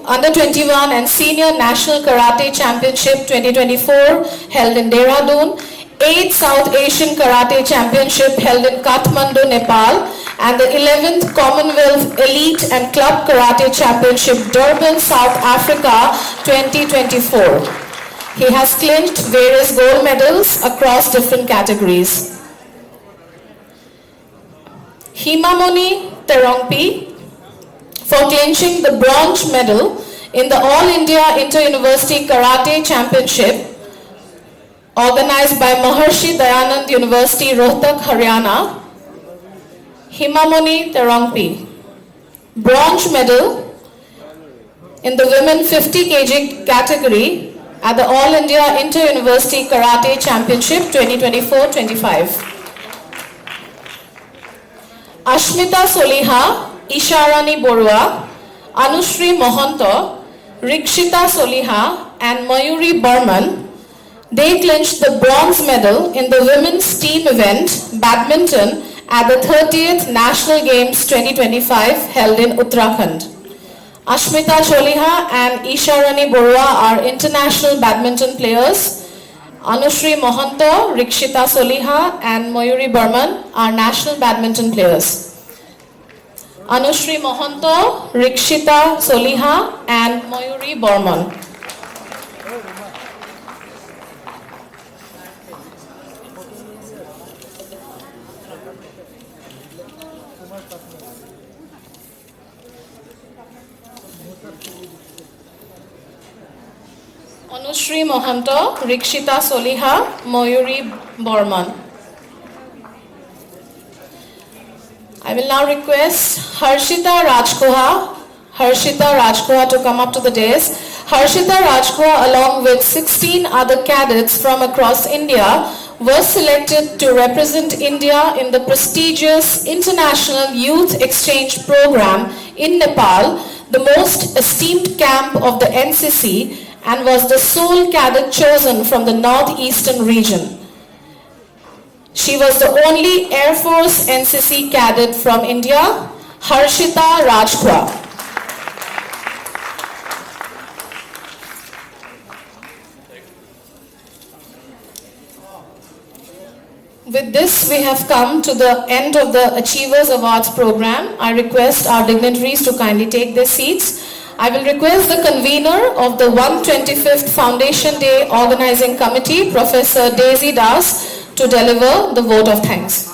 Under 21 and Senior National Karate Championship 2024 held in Dehradun, 8th South Asian Karate Championship held in Kathmandu, Nepal, and the 11th Commonwealth Elite and Club Karate Championship Durban, South Africa 2024. He has clinched various gold medals across different categories. Himamoni Terongpi for clinching the bronze medal in the All India Inter-University Karate Championship organized by Maharshi Dayanand University, Rohtak, Haryana. Himamoni Terongpi. Bronze medal in the women 50 kg category at the All India Inter-University Karate Championship 2024-25. Ashmita Soliha, Isharani Borua, Anushri Mohanto, Rikshita Soliha and Mayuri Burman, they clinched the bronze medal in the women's team event, badminton, at the 30th National Games 2025 held in Uttarakhand. Ashmita Soliha and Isharani Borua are international badminton players. Anushri Mohanto, Rikshita Soliha and Mayuri Burman are national badminton players. Anushri Mohanto, Rikshita Soliha and Mayuri Burman. Anushri Mohanto, Rikshita Soliha, Mayuri Burman. I will now request Harshita Rajkoha to come up to the dais. Harshita Rajkoha along with 16 other cadets from across India was selected to represent India in the prestigious International Youth Exchange Program in Nepal, the most esteemed camp of the NCC, and was the sole cadet chosen from the northeastern region. She was the only Air Force NCC cadet from India, Harshita Rajkoha. With this, we have come to the end of the Achievers Awards program. I request our dignitaries to kindly take their seats. I will request the convener of the 125th Foundation Day Organizing Committee, Professor Daisy Das, to deliver the vote of thanks.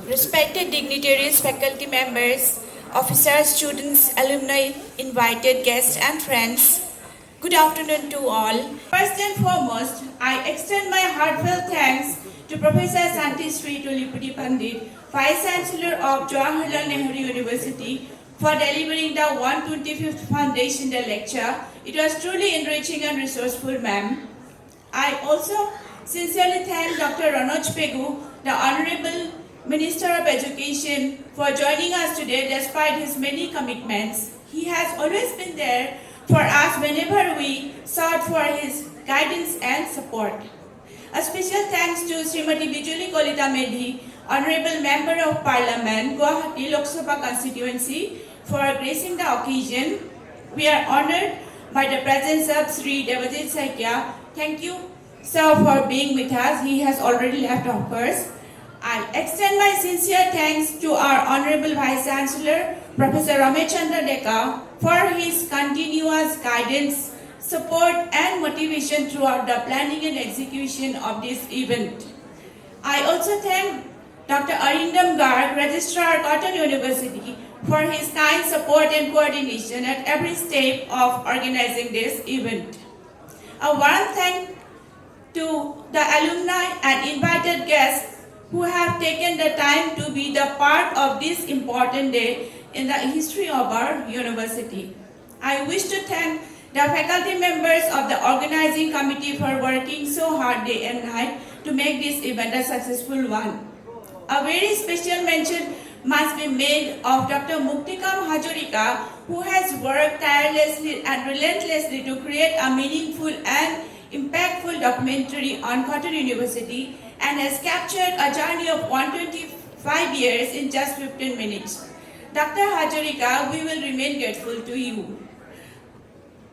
Respected dignitaries, faculty members, officers, students, alumni, invited guests and friends, good afternoon to all. First and foremost, I extend my heartfelt thanks to Professor Santhisri Tulipudi Pandit, Vice Chancellor of Jawaharlal Nehru University, for delivering the 125th Foundation Day lecture. It was truly enriching and resourceful, ma'am. I also sincerely thank Dr. Ranoj Pegu, the Honorable Minister of Education, for joining us today despite his many commitments. He has always been there for us whenever we sought for his guidance and support. A special thanks to Srimati Bijuli Kolita Medhi, Honorable Member of Parliament, Guwahati Lok Sabha constituency, for gracing the occasion. We are honored by the presence of Sri Devajit Saikya. Thank you, sir, for being with us. He has already left, of course. I extend my sincere thanks to our Honorable Vice Chancellor, Professor Ramechandra Deka, for his continuous guidance, support and motivation throughout the planning and execution of this event. I also thank Dr. Arindam Garg, Registrar, Cotton University, for his kind support and coordination at every step of organizing this event. A warm thank to the alumni and invited guests who have taken the time to be the part of this important day in the history of our university. I wish to thank the faculty members of the organizing committee for working so hard day and night to make this event a successful one. A very special mention must be made of Dr. Muktikam Hajorika, who has worked tirelessly and relentlessly to create a meaningful and impactful documentary on Cotton University and has captured a journey of 125 years in just 15 minutes. Dr. Hajarika, we will remain grateful to you.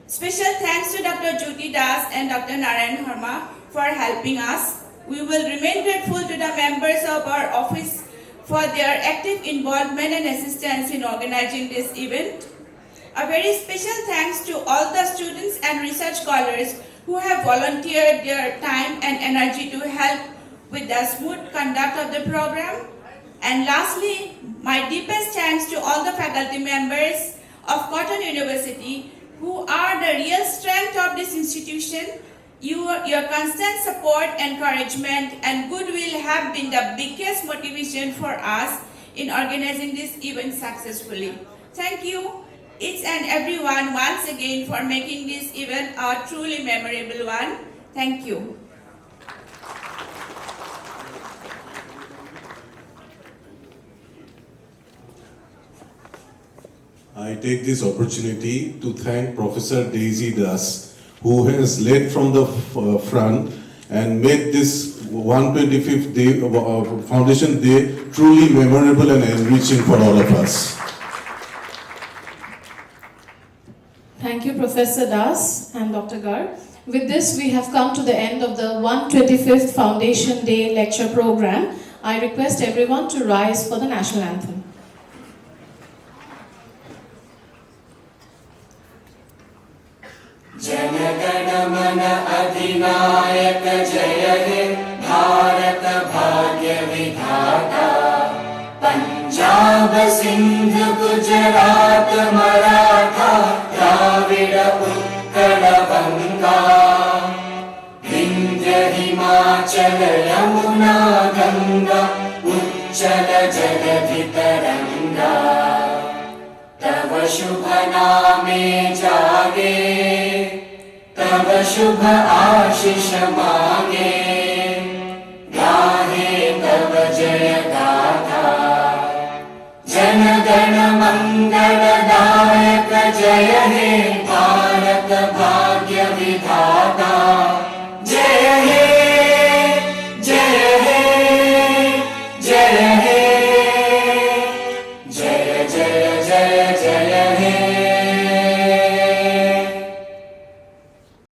Special thanks to Dr. Jyoti Das and Dr. Narayan Harma for helping us. We will remain grateful to the members of our office for their active involvement and assistance in organizing this event. A very special thanks to all the students and research scholars who have volunteered their time and energy to help with the smooth conduct of the program. And lastly, my deepest thanks to all the faculty members of Cotton University who are the real strength of this institution. Your constant support, encouragement, and goodwill have been the biggest motivation for us in organizing this event successfully. Thank you, each and everyone, once again for making this event a truly memorable one. Thank you. I take this opportunity to thank Professor Daisy Das, who has led from the front and made this 125th day Foundation Day truly memorable and enriching for all of us. Thank you, Professor Das and Dr. Garg. With this, we have come to the end of the 125th Foundation Day lecture program. I request everyone to rise for the national anthem. जनगण मन अधिनायक जय हे भारत भाग्य विधाता पंजाब सिंध गुजरात मराठा द्राविड उत्कल बंगा विंध्य हिमाचल यमुना गंगा उच्चल जलधि तरंगा तव शुभ नामे जागे तव शुभ आशीष मांगे गाहे तव जय गाथा जन गण मंगल दायक जय हे भारत भाग्य विधाता जय हे जय हे जय हे जय जय जय जय